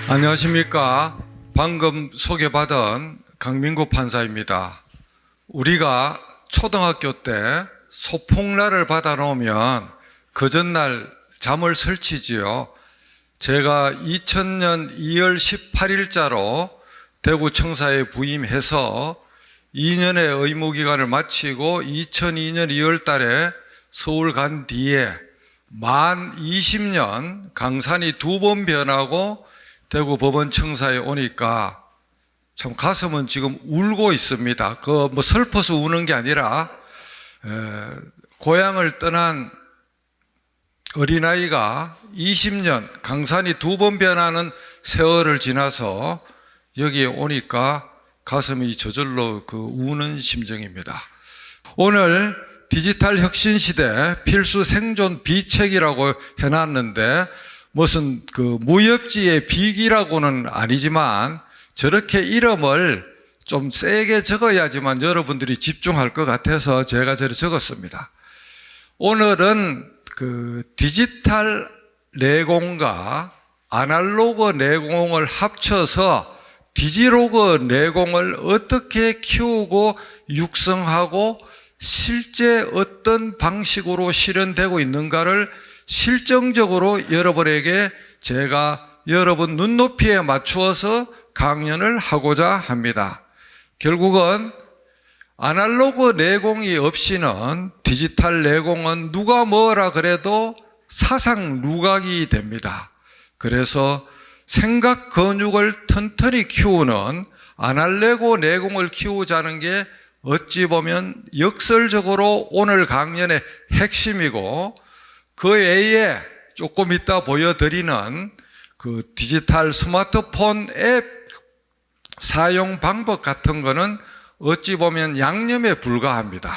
안녕하십니까. 방금 소개받은 강민구 판사입니다. 우리가 초등학교 때 소풍날을 받아놓으면 그 전날 잠을 설치지요. 제가 2000년 2월 18일자로 대구청사에 부임해서 2년의 의무기간을 마치고 2002년 2월 달에 서울 간 뒤에 만 20년 강산이 2번 변하고 대구 법원청사에 오니까 참 가슴은 지금 울고 있습니다. 슬퍼서 우는 게 아니라 고향을 떠난 어린아이가 20년 강산이 2번 변하는 세월을 지나서 여기에 오니까 가슴이 저절로 우는 심정입니다. 오늘 디지털 혁신 시대 필수 생존 비책이라고 해놨는데 무슨 무협지의 비기라고는 아니지만 저렇게 이름을 좀 세게 적어야지만 여러분들이 집중할 것 같아서 제가 저를 적었습니다. 오늘은 디지털 내공과 아날로그 내공을 합쳐서 디지로그 내공을 어떻게 키우고 육성하고 실제 어떤 방식으로 실현되고 있는가를 실정적으로 여러분에게 제가 여러분 눈높이에 맞추어서 강연을 하고자 합니다. 결국은 아날로그 내공이 없이는 디지털 내공은 누가 뭐라 그래도 사상 누각이 됩니다. 그래서 생각 근육을 튼튼히 키우는 아날로그 내공을 키우자는 게 어찌 보면 역설적으로 오늘 강연의 핵심이고 그 외에 조금 이따 보여드리는 디지털 스마트폰 앱 사용 방법 같은 거는 어찌 보면 양념에 불과합니다.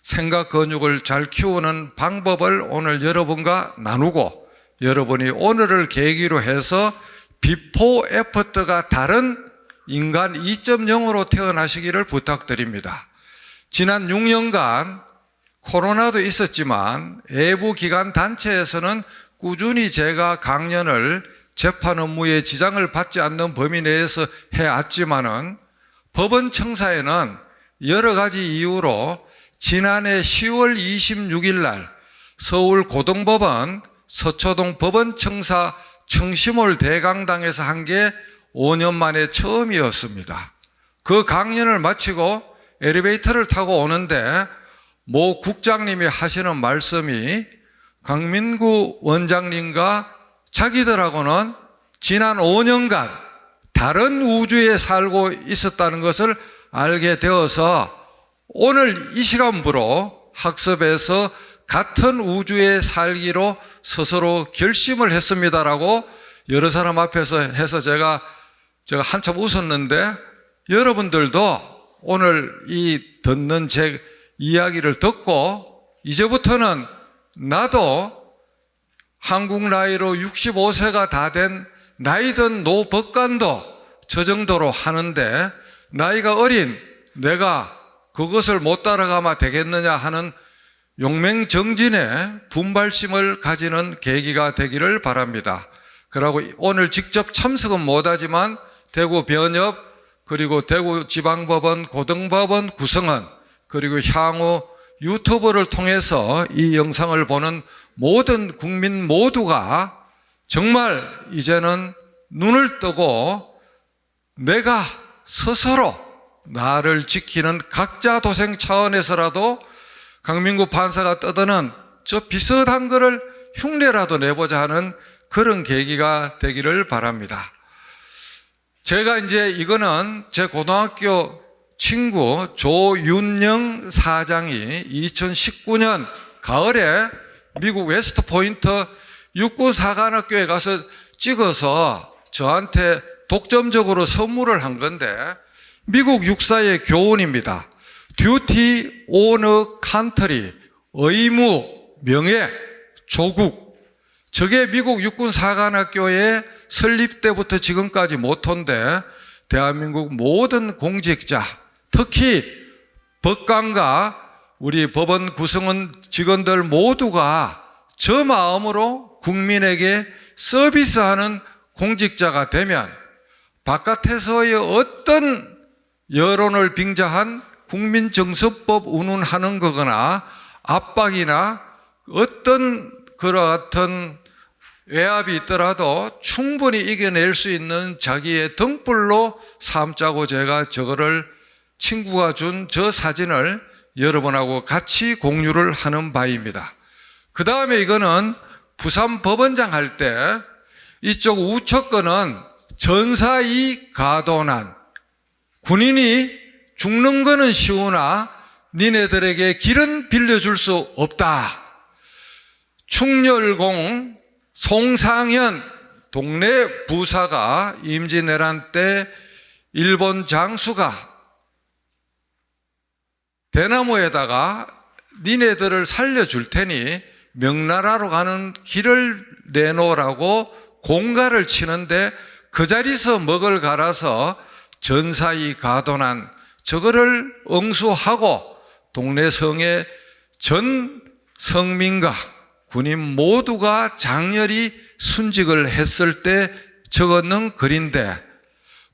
생각 근육을 잘 키우는 방법을 오늘 여러분과 나누고 여러분이 오늘을 계기로 해서 비포 애프터가 다른 인간 2.0으로 태어나시기를 부탁드립니다. 지난 6년간 코로나도 있었지만 외부 기관 단체에서는 꾸준히 제가 강연을 재판 업무에 지장을 받지 않는 범위 내에서 해왔지만은 법원 청사에는 여러 가지 이유로 지난해 10월 26일 날 서울 고등법원 서초동 법원 청사 청심홀 대강당에서 한 게 5년 만에 처음이었습니다. 그 강연을 마치고 엘리베이터를 타고 오는데 모 국장님이 하시는 말씀이 강민구 원장님과 자기들하고는 지난 5년간 다른 우주에 살고 있었다는 것을 알게 되어서 오늘 이 시간부로 학습에서 같은 우주에 살기로 스스로 결심을 했습니다라고 여러 사람 앞에서 해서 제가 한참 웃었는데 여러분들도 오늘 이 듣는 제 이야기를 듣고 이제부터는 나도 한국 나이로 65세가 다 된 나이든 노법관도 저 정도로 하는데 나이가 어린 내가 그것을 못 따라가면 되겠느냐 하는 용맹정진의 분발심을 가지는 계기가 되기를 바랍니다. 그리고 오늘 직접 참석은 못하지만 대구 변협 그리고 대구지방법원 고등법원 구성원 그리고 향후 유튜브를 통해서 이 영상을 보는 모든 국민 모두가 정말 이제는 눈을 뜨고 내가 스스로 나를 지키는 각자 도생 차원에서라도 강민구 판사가 떠드는 저 비슷한 거를 흉내라도 내보자 하는 그런 계기가 되기를 바랍니다. 제가 이거는 제 고등학교 친구 조윤영 사장이 2019년 가을에 미국 웨스트 포인트 육군사관학교에 가서 찍어서 저한테 독점적으로 선물을 한 건데 미국 육사의 교훈입니다. Duty on a country, 의무, 명예, 조국. 저게 미국 육군사관학교의 설립 때부터 지금까지 모토인데 대한민국 모든 공직자, 특히 법관과 우리 법원 구성원 직원들 모두가 저 마음으로 국민에게 서비스하는 공직자가 되면 바깥에서의 어떤 여론을 빙자한 국민정서법 운운하는 거거나 압박이나 어떤 그와 같은 외압이 있더라도 충분히 이겨낼 수 있는 자기의 등불로 삼자고 제가 저거를 친구가 준 저 사진을 여러분하고 같이 공유를 하는 바입니다. 그 다음에 이거는 부산 법원장 할 때 이쪽 우측 거는 전사이 가도난, 군인이 죽는 거는 쉬우나 니네들에게 길은 빌려줄 수 없다. 충렬공 송상현 동네 부사가 임진왜란 때 일본 장수가 대나무에다가 니네들을 살려줄 테니 명나라로 가는 길을 내놓으라고 공가를 치는데 그 자리에서 먹을 갈아서 전사이 가도난 저거를 응수하고 동네 성의 전 성민과 군인 모두가 장렬히 순직을 했을 때 적었는 글인데,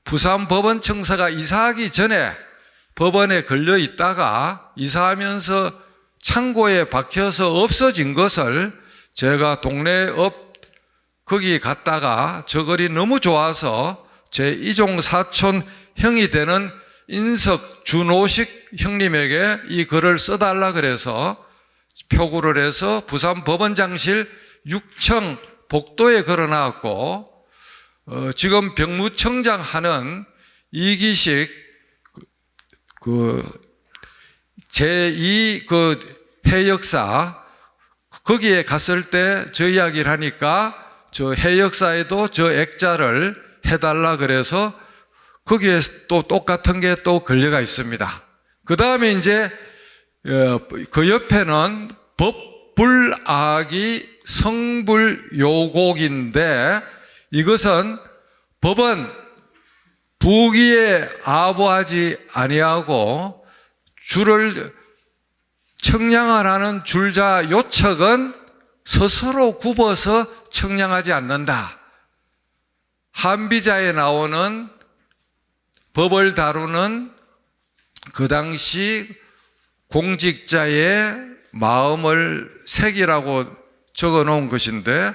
부산 법원 청사가 이사하기 전에 법원에 걸려 있다가 이사하면서 창고에 박혀서 없어진 것을 제가 동네 거기 갔다가 저 글이 너무 좋아서 제 이종 사촌 형이 되는 인석 준호식 형님에게 이 글을 써달라 그래서 표구를 해서 부산 법원장실 6층 복도에 걸어놨고, 지금 병무청장 하는 이기식 제2 해역사 거기에 갔을 때 저 이야기를 하니까 저 해역사에도 저 액자를 해달라 그래서 거기에 또 똑같은 게 또 걸려가 있습니다. 그 다음에 이제 그 옆에는 법불악이 성불요곡인데, 이것은 법은 부기에 아부하지 아니하고 줄을 청량을 하는 줄자 요척은 스스로 굽어서 청량하지 않는다. 한비자에 나오는 법을 다루는 그 당시 공직자의 마음을 새기라고 적어 놓은 것인데,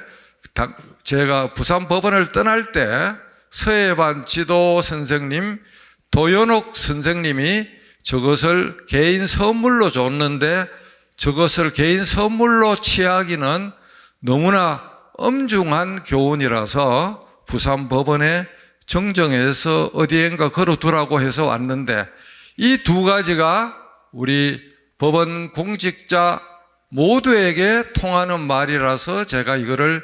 제가 부산 법원을 떠날 때 서해반 지도 선생님, 도연옥 선생님이 저것을 개인 선물로 줬는데, 저것을 개인 선물로 취하기는 너무나 엄중한 교훈이라서 부산 법원에 정정해서 어디엔가 걸어두라고 해서 왔는데, 이 두 가지가 우리 법원 공직자 모두에게 통하는 말이라서 제가 이거를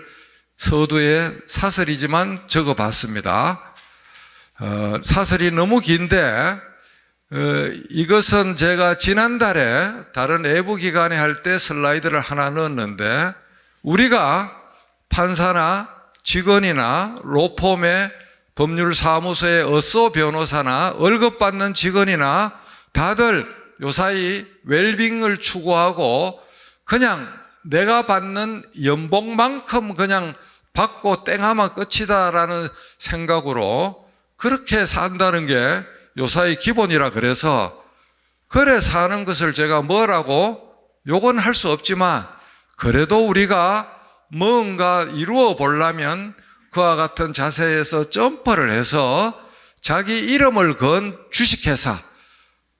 서두에 사설이지만 적어봤습니다. 사설이 너무 긴데 이것은 제가 지난달에 다른 외부 기관에 할 때 슬라이드를 하나 넣었는데, 우리가 판사나 직원이나 로펌의 법률사무소의 어쏘 변호사나 월급 받는 직원이나 다들 요사이 웰빙을 추구하고 그냥 내가 받는 연봉만큼 그냥 받고 땡하면 끝이다라는 생각으로 그렇게 산다는 게 요사이 기본이라 그래서, 그래 사는 것을 제가 뭐라고 욕은 할 수 없지만 그래도 우리가 뭔가 이루어 보려면 그와 같은 자세에서 점퍼를 해서 자기 이름을 건 주식회사,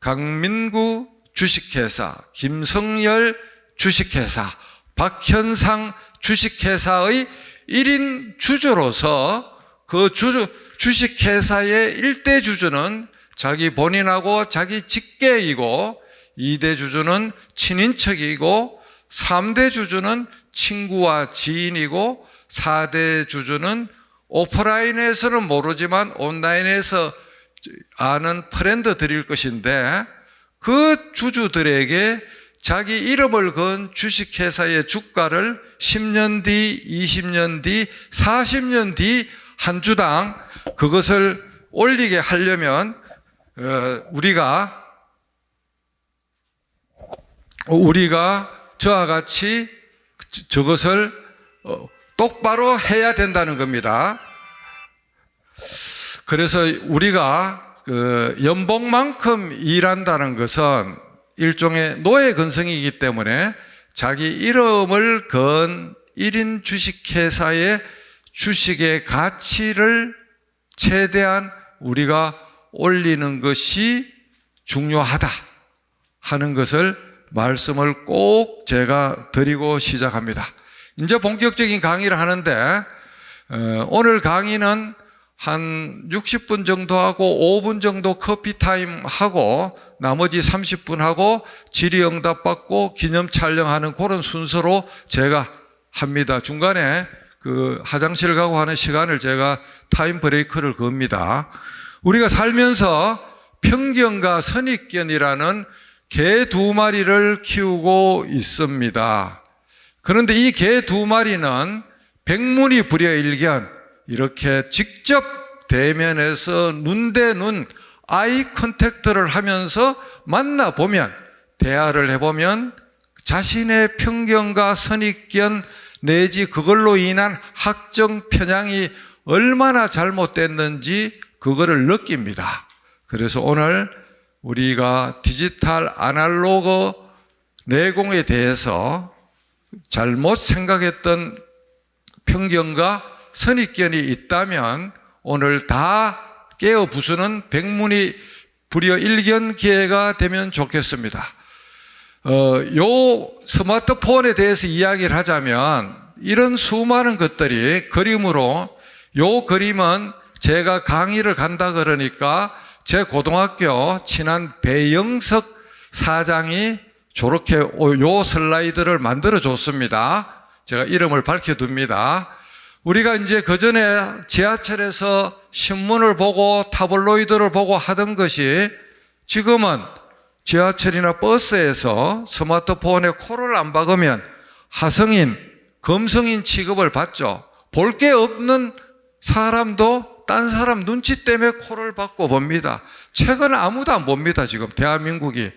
강민구 주식회사, 김성열 주식회사, 박현상 주식회사의 1인 주주로서 그 주식회사의 1대 주주는 자기 본인하고 자기 직계이고, 2대 주주는 친인척이고, 3대 주주는 친구와 지인이고, 4대 주주는 오프라인에서는 모르지만 온라인에서 아는 프렌드들일 것인데, 그 주주들에게 자기 이름을 건 주식회사의 주가를 10년 뒤, 20년 뒤, 40년 뒤 한 주당 그것을 올리게 하려면 우리가 저와 같이 저것을 똑바로 해야 된다는 겁니다. 그래서 우리가 그 연봉만큼 일한다는 것은 일종의 노예 근성이기 때문에 자기 이름을 건 1인 주식회사의 주식의 가치를 최대한 우리가 올리는 것이 중요하다 하는 것을 말씀을 꼭 제가 드리고 시작합니다. 이제 본격적인 강의를 하는데 오늘 강의는 한 60분 정도 하고 5분 정도 커피 타임 하고 나머지 30분 하고 질의응답 받고 기념 촬영하는 그런 순서로 제가 합니다. 중간에 그 화장실 가고 하는 시간을 제가 타임 브레이크를 겁니다. 우리가 살면서 편견과 선입견이라는 개 2마리를 키우고 있습니다. 그런데 이 개 2마리는 백문이 불여일견 이렇게 직접 대면해서 눈 대 눈 아이 컨택트를 하면서 만나보면 대화를 해보면 자신의 편견과 선입견 내지 그걸로 인한 학정 편향이 얼마나 잘못됐는지 그거를 느낍니다. 그래서 오늘 우리가 디지털 아날로그 내공에 대해서 잘못 생각했던 편견과 선입견이 있다면 오늘 다 깨어 부수는 백문이 불여일견 기회가 되면 좋겠습니다. 요 스마트폰에 대해서 이야기를 하자면 이런 수많은 것들이 그림으로, 요 그림은 제가 강의를 간다 그러니까 제 고등학교 친한 배영석 사장이 저렇게 요 슬라이드를 만들어 줬습니다. 제가 이름을 밝혀둡니다. 우리가 이제 그전에 지하철에서 신문을 보고 타블로이드를 보고 하던 것이 지금은 지하철이나 버스에서 스마트폰에 코를 안 박으면 하성인, 검성인 취급을 받죠. 볼 게 없는 사람도 딴 사람 눈치 때문에 코를 박고 봅니다. 책은 아무도 안 봅니다. 지금 대한민국이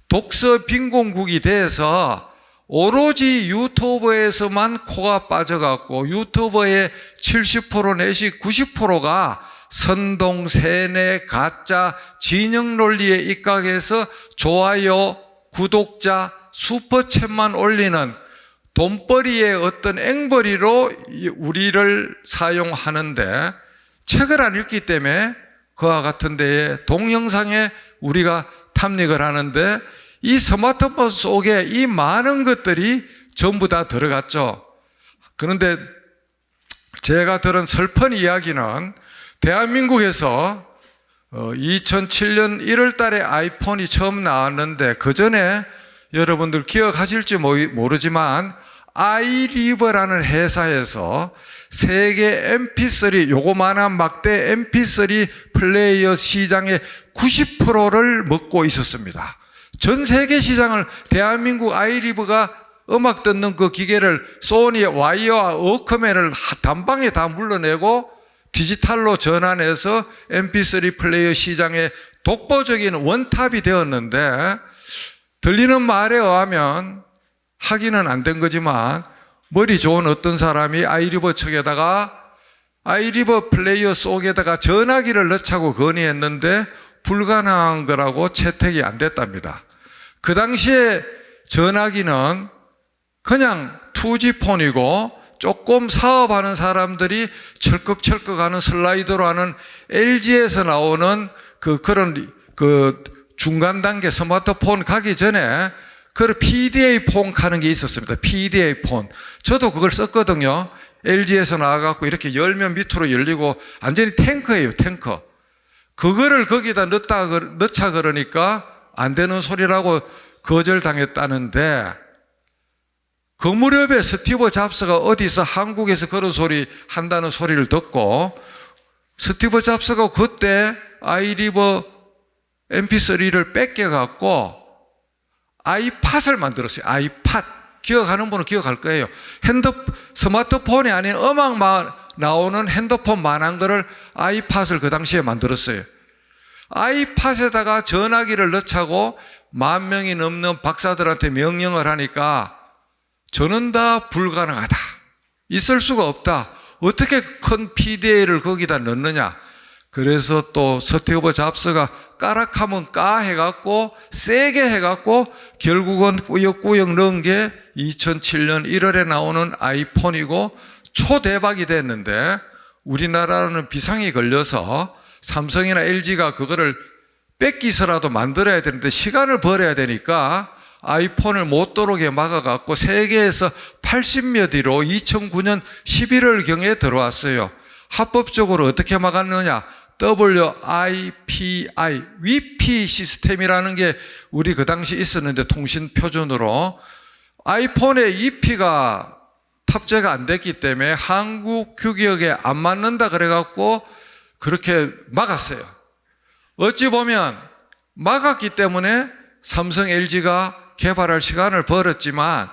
독서 빈곤국이 돼서 오로지 유튜브에서만 코가 빠져갖고 유튜버의 70% 내지 90%가 선동, 세뇌, 가짜, 진영 논리에 입각해서 좋아요, 구독자, 슈퍼챗만 올리는 돈벌이의 어떤 앵벌이로 우리를 사용하는데 책을 안 읽기 때문에 그와 같은 데에 동영상에 우리가 탐닉을 하는데 이 스마트폰 속에 이 많은 것들이 전부 다 들어갔죠. 그런데 제가 들은 슬픈 이야기는 대한민국에서 2007년 1월 달에 아이폰이 처음 나왔는데 그 전에 여러분들 기억하실지 모르지만 아이리버라는 회사에서 세계 MP3 요거만한 막대 MP3 플레이어 시장의 90%를 먹고 있었습니다. 전 세계 시장을 대한민국 아이리버가 음악 듣는 그 기계를 소니의 와이어와 워크맨을 단방에 다 물러내고 디지털로 전환해서 MP3 플레이어 시장의 독보적인 원탑이 되었는데 들리는 말에 의하면 하기는 안 된 거지만 머리 좋은 어떤 사람이 아이리버 측에다가 아이리버 플레이어 속에다가 전화기를 넣자고 건의했는데 불가능한 거라고 채택이 안 됐답니다. 그 당시에 전화기는 그냥 2G폰이고 조금 사업하는 사람들이 철컥철컥 하는 슬라이드로 하는 LG에서 나오는 그런 중간 단계 스마트폰 가기 전에 그 PDA 폰 하는 게 있었습니다. PDA 폰. 저도 그걸 썼거든요. LG에서 나와갖고 이렇게 열면 밑으로 열리고 완전히 탱크예요, 탱크. 그거를 거기다 넣자 그러니까 안 되는 소리라고 거절당했다는데 그 무렵에 스티브 잡스가 어디서 한국에서 그런 소리 한다는 소리를 듣고 스티브 잡스가 그때 아이리버 MP3를 뺏겨갖고 아이팟을 만들었어요. 아이팟. 기억하는 분은 기억할 거예요. 스마트폰이 아닌 음악만 나오는 핸드폰만한 거를 아이팟을 그 당시에 만들었어요. 아이팟에다가 전화기를 넣자고 10,000명이 넘는 박사들한테 명령을 하니까 저는 다 불가능하다. 있을 수가 없다. 어떻게 큰 PDA를 거기다 넣느냐. 그래서 또 스티브 잡스가 까락하면 까 해갖고 세게 해갖고 결국은 꾸역꾸역 넣은 게 2007년 1월에 나오는 아이폰이고 초대박이 됐는데, 우리나라는 비상이 걸려서 삼성이나 LG가 그거를 뺏기서라도 만들어야 되는데 시간을 벌어야 되니까 아이폰을 못 들어오게 막아갖고 세계에서 80몇 위로 2009년 11월경에 들어왔어요. 합법적으로 어떻게 막았느냐? WIPI, 위피 시스템이라는 게 우리 그 당시 있었는데, 통신 표준으로 아이폰에 EP가 탑재가 안 됐기 때문에 한국 규격에 안 맞는다 그래갖고 그렇게 막았어요. 어찌 보면 막았기 때문에 삼성, LG가 개발할 시간을 벌었지만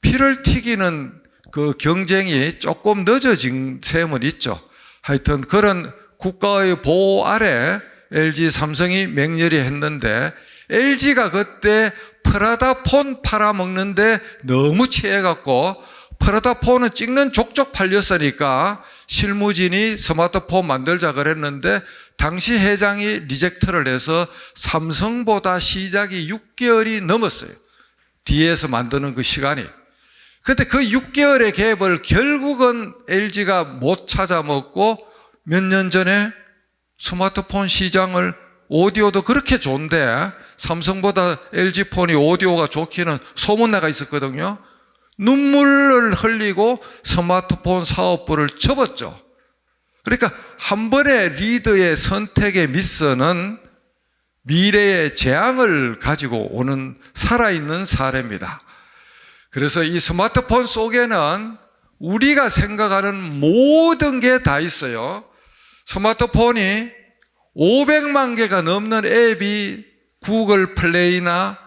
피를 튀기는 그 경쟁이 조금 늦어진 셈은 있죠. 하여튼 그런 국가의 보호 아래 LG, 삼성이 맹렬히 했는데, LG가 그때 프라다폰 팔아먹는데 너무 취해갖고 프라다폰은 찍는 족족 팔렸으니까 실무진이 스마트폰 만들자 그랬는데 당시 회장이 리젝트를 해서 삼성보다 시작이 6개월이 넘었어요. 뒤에서 만드는 그 시간이. 근데 그 6개월의 갭을 결국은 LG가 못 찾아먹고 몇 년 전에 스마트폰 시장을, 오디오도 그렇게 좋은데 삼성보다 LG폰이 오디오가 좋기는 소문나가 있었거든요. 눈물을 흘리고 스마트폰 사업부를 접었죠. 그러니까 한 번의 리더의 선택의 미스는 미래의 재앙을 가지고 오는 살아있는 사례입니다. 그래서 이 스마트폰 속에는 우리가 생각하는 모든 게 다 있어요. 스마트폰이 500만 개가 넘는 앱이 구글 플레이나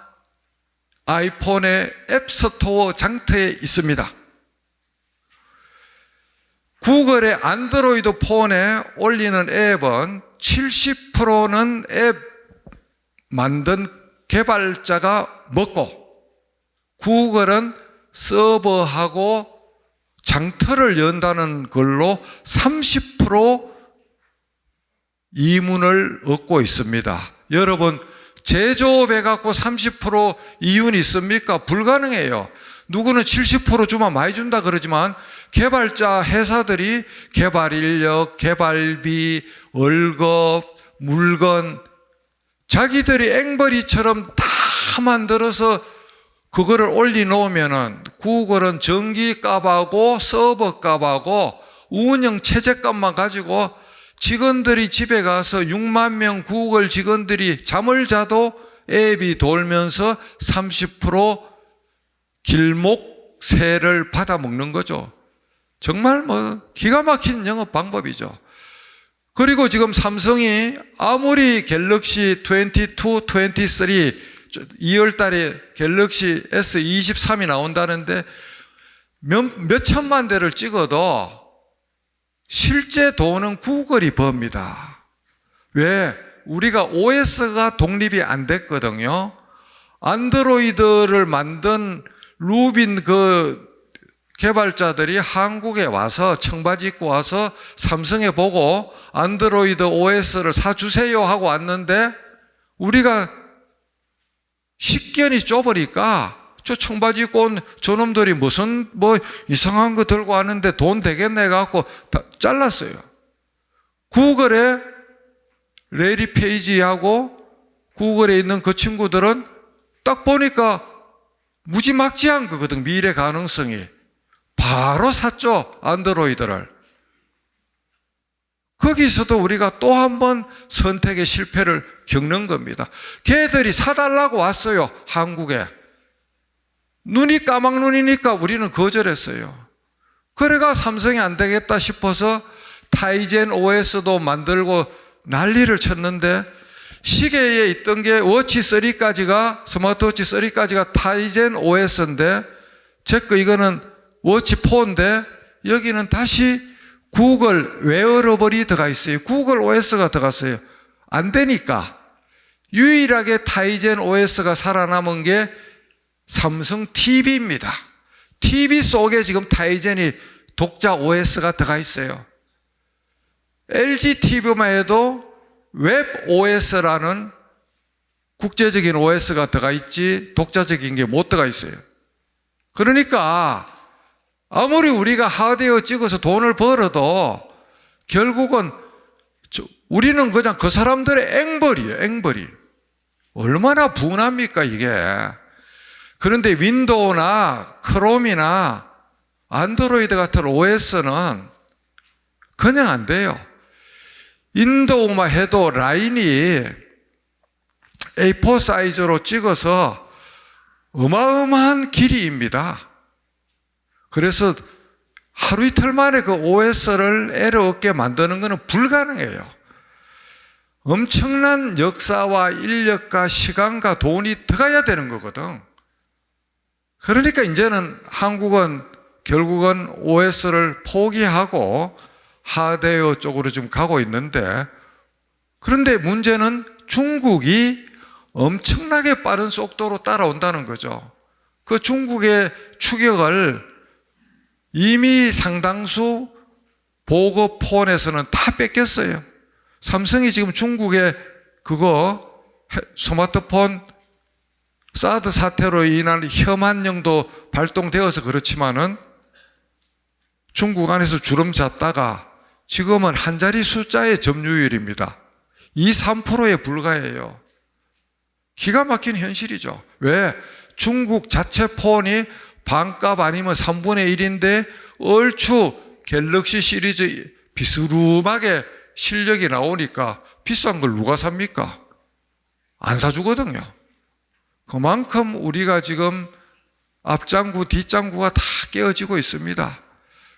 아이폰의 앱스토어 장터에 있습니다. 구글의 안드로이드 폰에 올리는 앱은 70%는 앱 만든 개발자가 먹고, 구글은 서버하고 장터를 연다는 걸로 30% 이윤을 얻고 있습니다. 여러분, 제조업 해갖고 30% 이윤이 있습니까? 불가능해요. 누구는 70% 주면 많이 준다 그러지만 개발자 회사들이 개발 인력, 개발비, 월급, 물건 자기들이 앵벌이처럼 다 만들어서 그거를 올려놓으면은 구글은 전기 값하고 서버 값하고 운영 체제 값만 가지고 직원들이 집에 가서 6만 명 구글 직원들이 잠을 자도 앱이 돌면서 30% 길목세를 받아먹는 거죠. 정말 뭐 기가 막힌 영업 방법이죠. 그리고 지금 삼성이 아무리 갤럭시 22, 23 2월 달에 갤럭시 S23이 나온다는데 몇 천만 대를 찍어도 실제 돈은 구글이 법니다. 왜? 우리가 OS가 독립이 안 됐거든요. 안드로이드를 만든 루빈 그 개발자들이 한국에 와서 청바지 입고 와서 삼성에 보고 안드로이드 OS를 사주세요 하고 왔는데, 우리가 식견이 좁으니까 저 청바지 입고 온 저놈들이 무슨 뭐 이상한 거 들고 왔는데 돈 되겠네 갖고 다 잘랐어요. 구글에 레리 페이지하고 구글에 있는 그 친구들은 딱 보니까 무지막지한 거거든. 미래 가능성이. 바로 샀죠, 안드로이드를. 거기서도 우리가 또 한 번 선택의 실패를 겪는 겁니다. 걔들이 사달라고 왔어요, 한국에. 눈이 까막눈이니까 우리는 거절했어요. 그래가 삼성이 안 되겠다 싶어서 타이젠 OS도 만들고 난리를 쳤는데, 시계에 있던 게 워치 3까지가, 스마트워치 3까지가 타이젠 OS인데, 제거 이거는 워치 4인데 여기는 다시 구글 웨어러블이 들어가 있어요. 구글 OS가 들어갔어요. 안 되니까 유일하게 타이젠 OS가 살아남은 게 삼성 TV입니다. TV 속에 지금 타이젠이 독자 OS가 들어가 있어요. LG TV만 해도 웹 OS라는 국제적인 OS가 들어가 있지 독자적인 게 못 들어가 있어요. 그러니까 아무리 우리가 하드웨어 찍어서 돈을 벌어도 결국은 우리는 그냥 그 사람들의 앵벌이에요. 앵벌이. 얼마나 분합니까 이게. 그런데 윈도우나 크롬이나 안드로이드 같은 OS는 그냥 안 돼요. 윈도우만 해도 라인이 A4 사이즈로 찍어서 어마어마한 길이입니다. 그래서 하루 이틀 만에 그 OS를 에러 없게 만드는 것은 불가능해요. 엄청난 역사와 인력과 시간과 돈이 들어가야 되는 거거든. 그러니까 이제는 한국은 결국은 OS를 포기하고 하드웨어 쪽으로 좀 가고 있는데, 그런데 문제는 중국이 엄청나게 빠른 속도로 따라온다는 거죠. 그 중국의 추격을 이미 상당수 보급 폰에서는 다 뺏겼어요. 삼성이 지금 중국의 그거 스마트폰 사드 사태로 인한 혐한령도 발동되어서 그렇지만은 중국 안에서 주름 잡다가 지금은 한 자리 숫자의 점유율입니다. 2, 3%에 불과해요. 기가 막힌 현실이죠. 왜? 중국 자체 폰이 반값 아니면 3분의 1인데 얼추 갤럭시 시리즈 비스름하게 실력이 나오니까 비싼 걸 누가 삽니까? 안 사주거든요. 그만큼 우리가 지금 앞장구 뒷장구가 다 깨어지고 있습니다.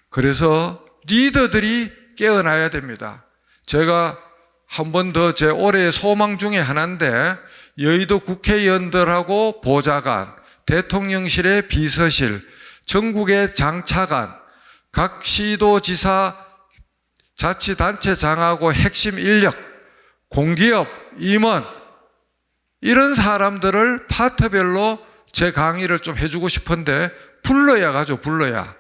그래서 리더들이 깨어나야 됩니다. 제가 한 번 더 제 올해의 소망 중에 하나인데, 여의도 국회의원들하고 보좌관, 대통령실의 비서실, 전국의 장차관, 각 시도지사 자치단체장하고 핵심 인력, 공기업, 임원, 이런 사람들을 파트별로 제 강의를 좀 해주고 싶은데 불러야 가죠. 불러야.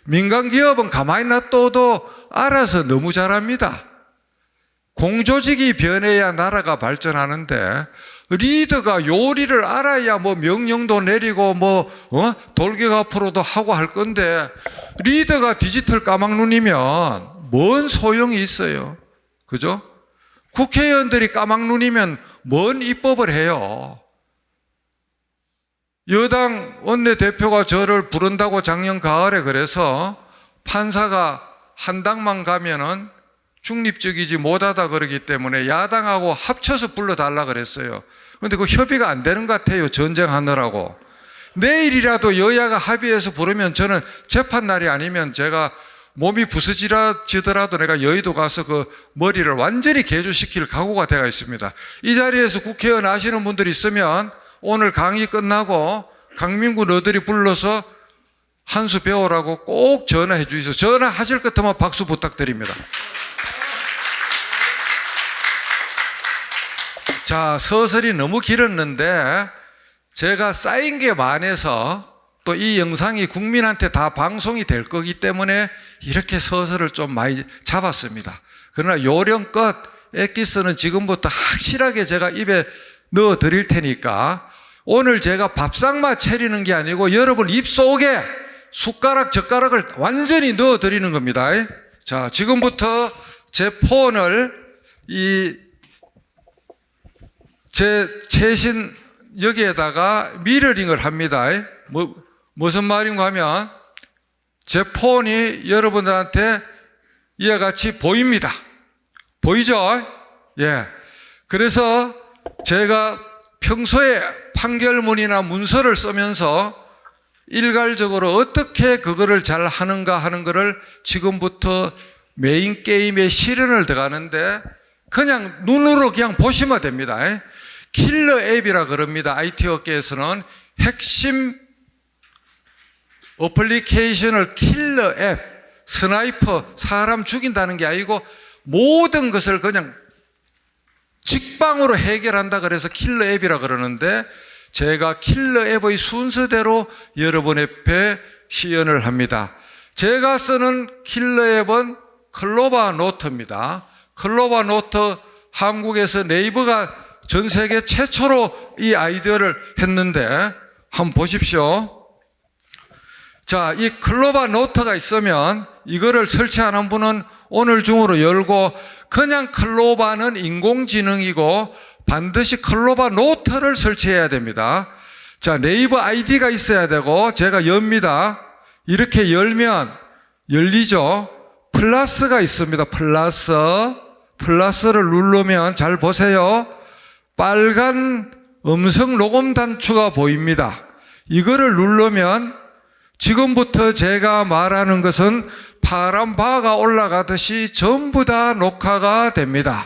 민간기업은 가만히 놔둬도 알아서 너무 잘합니다. 공조직이 변해야 나라가 발전하는데, 리더가 요리를 알아야 뭐 명령도 내리고 돌격 앞으로도 하고 할 건데, 리더가 디지털 까막눈이면 뭔 소용이 있어요. 그죠? 국회의원들이 까막눈이면 뭔 입법을 해요. 여당 원내대표가 저를 부른다고 작년 가을에 그래서 판사가 한 당만 가면은 중립적이지 못하다 그러기 때문에 야당하고 합쳐서 불러달라 그랬어요. 그런데 그 협의가 안 되는 것 같아요. 전쟁하느라고. 내일이라도 여야가 합의해서 부르면 저는 재판날이 아니면 제가 몸이 부서지더라도 내가 여의도 가서 그 머리를 완전히 개조시킬 각오가 되어 있습니다. 이 자리에서 국회의원 아시는 분들이 있으면 오늘 강의 끝나고 강민구 너들이 불러서 한 수 배우라고 꼭 전화해 주세요. 전화하실 것 같으면 박수 부탁드립니다. 자, 서설이 너무 길었는데 제가 쌓인 게 많아서 또 이 영상이 국민한테 다 방송이 될 거기 때문에 이렇게 서설을 좀 많이 잡았습니다. 그러나 요령껏 엑기스는 지금부터 확실하게 제가 입에 넣어 드릴 테니까 오늘 제가 밥상만 차리는 게 아니고 여러분 입속에 숟가락 젓가락을 완전히 넣어 드리는 겁니다. 자, 지금부터 제 폰을 제 최신 여기에다가 미러링을 합니다. 무슨 말인가 하면 제 폰이 여러분들한테 이와 같이 보입니다. 보이죠? 예. 그래서 제가 평소에 판결문이나 문서를 쓰면서 일괄적으로 어떻게 그거를 잘 하는가 하는 거를 지금부터 메인 게임에 실현을 들어가는데 그냥 눈으로 그냥 보시면 됩니다. 킬러 앱이라 그럽니다. IT 업계에서는 핵심 어플리케이션을 킬러 앱, 스나이퍼, 사람 죽인다는 게 아니고 모든 것을 그냥 직방으로 해결한다 그래서 킬러 앱이라 그러는데 제가 킬러 앱의 순서대로 여러분 앞에 시연을 합니다. 제가 쓰는 킬러 앱은 클로바 노트입니다. 클로바 노트 한국에서 네이버가 전 세계 최초로 이 아이디어를 했는데 한번 보십시오. 자, 이 클로바 노트가 있으면 이거를 설치하는 분은 오늘 중으로 열고 그냥 클로바는 인공지능이고 반드시 클로바 노트를 설치해야 됩니다. 자, 네이버 아이디가 있어야 되고 제가 엽니다. 이렇게 열면 열리죠. 플러스가 있습니다. 플러스를 누르면 잘 보세요. 빨간 음성 녹음 단추가 보입니다. 이거를 누르면 지금부터 제가 말하는 것은 파란 바가 올라가듯이 전부 다 녹화가 됩니다.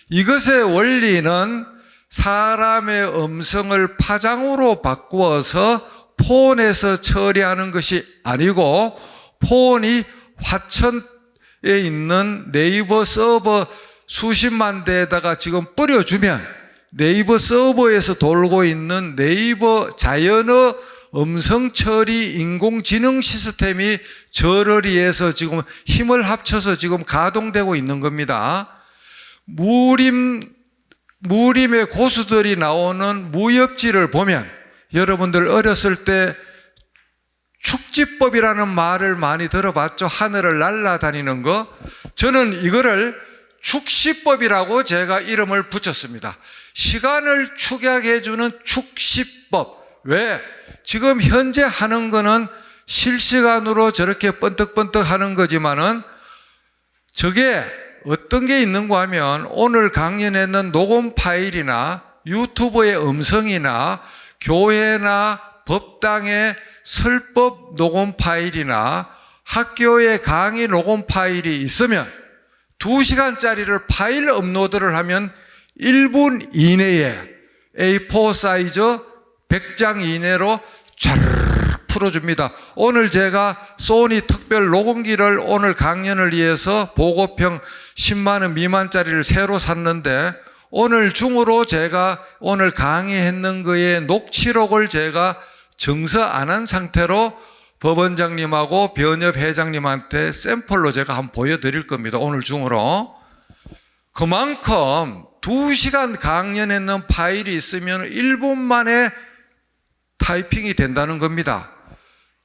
이것의 원리는 사람의 음성을 파장으로 바꾸어서 폰에서 처리하는 것이 아니고 폰이 화천에 있는 네이버 서버 수십만 대에다가 지금 뿌려주면 네이버 서버에서 돌고 있는 네이버 자연어 음성 처리 인공지능 시스템이 저를 위해서 지금 힘을 합쳐서 지금 가동되고 있는 겁니다. 무림의 고수들이 나오는 무협지를 보면 여러분들 어렸을 때 축지법이라는 말을 많이 들어봤죠. 하늘을 날아다니는 거. 저는 이거를 축시법이라고 제가 이름을 붙였습니다. 시간을 축약해주는 축시법. 왜? 지금 현재 하는 거는 실시간으로 저렇게 번뜩번뜩 하는 거지만은 저게 어떤 게 있는가 하면 오늘 강연에는 녹음 파일이나 유튜브의 음성이나 교회나 법당의 설법 녹음 파일이나 학교의 강의 녹음 파일이 있으면 2시간짜리를 파일 업로드를 하면 1분 이내에 A4 사이즈 100장 이내로 촤르르 풀어줍니다. 오늘 제가 소니 특별 녹음기를 오늘 강연을 위해서 보고평 10만 원 미만짜리를 새로 샀는데 오늘 중으로 제가 오늘 강의했는 거에 녹취록을 제가 정서 안 한 상태로 법원장님하고 변협 회장님한테 샘플로 제가 한번 보여드릴 겁니다. 오늘 중으로. 그만큼 2시간 강연했는 파일이 있으면 1분 만에 타이핑이 된다는 겁니다.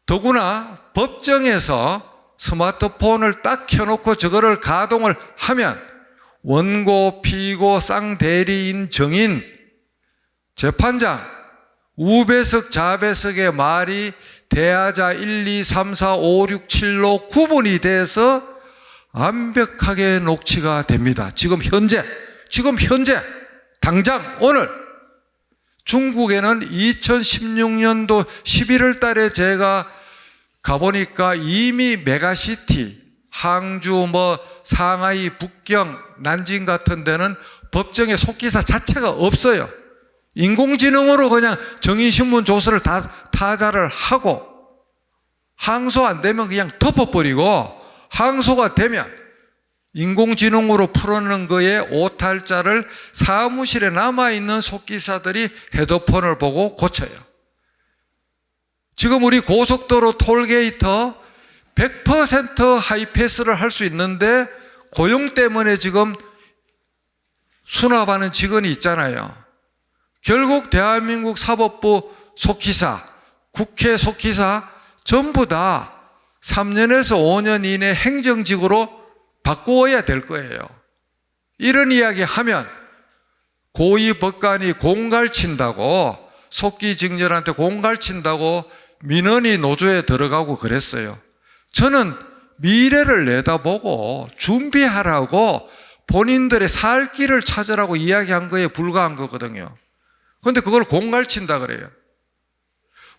더구나 법정에서 스마트폰을 딱 켜놓고 저거를 가동을 하면 원고, 피고, 쌍대리인, 정인, 재판장, 우배석, 좌배석의 말이 대하자 1, 2, 3, 4, 5, 6, 7로 구분이 돼서 완벽하게 녹취가 됩니다. 지금 현재, 당장 오늘 중국에는 2016년도 11월 달에 제가 가보니까 이미 메가시티, 항주, 상하이, 북경, 난징 같은 데는 법정에 속기사 자체가 없어요. 인공지능으로 그냥 정의신문 조서를 다 타자를 하고 항소 안 되면 그냥 덮어버리고 항소가 되면 인공지능으로 풀어놓은 거에 오탈자를 사무실에 남아있는 속기사들이 헤드폰을 보고 고쳐요. 지금 우리 고속도로 톨게이트 100% 하이패스를 할 수 있는데 고용 때문에 지금 수납하는 직원이 있잖아요. 결국 대한민국 사법부 속기사, 국회 속기사 전부 다 3년에서 5년 이내 행정직으로 바꾸어야 될 거예요. 이런 이야기 하면 고위 법관이 공갈친다고, 속기직렬한테 공갈친다고 민원이 노조에 들어가고 그랬어요. 저는 미래를 내다보고 준비하라고 본인들의 살 길을 찾으라고 이야기한 거에 불과한 거거든요. 그런데 그걸 공갈친다 그래요.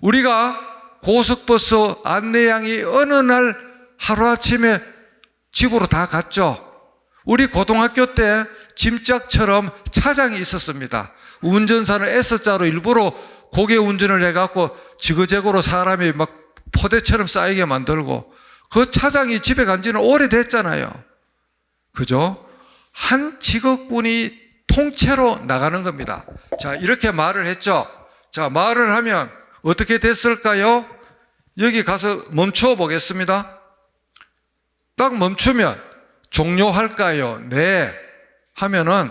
우리가 고속버스 안내양이 어느 날 하루아침에 집으로 다 갔죠. 우리 고등학교 때 짐짝처럼 차장이 있었습니다. 운전사는 S자로 일부러 고개 운전을 해갖고 지그재그로 사람이 막 포대처럼 쌓이게 만들고 그 차장이 집에 간 지는 오래됐잖아요. 그죠? 한 직업군이 통째로 나가는 겁니다. 자, 이렇게 말을 했죠. 자, 말을 하면 어떻게 됐을까요? 여기 가서 멈춰 보겠습니다. 딱 멈추면 종료할까요? 네. 하면은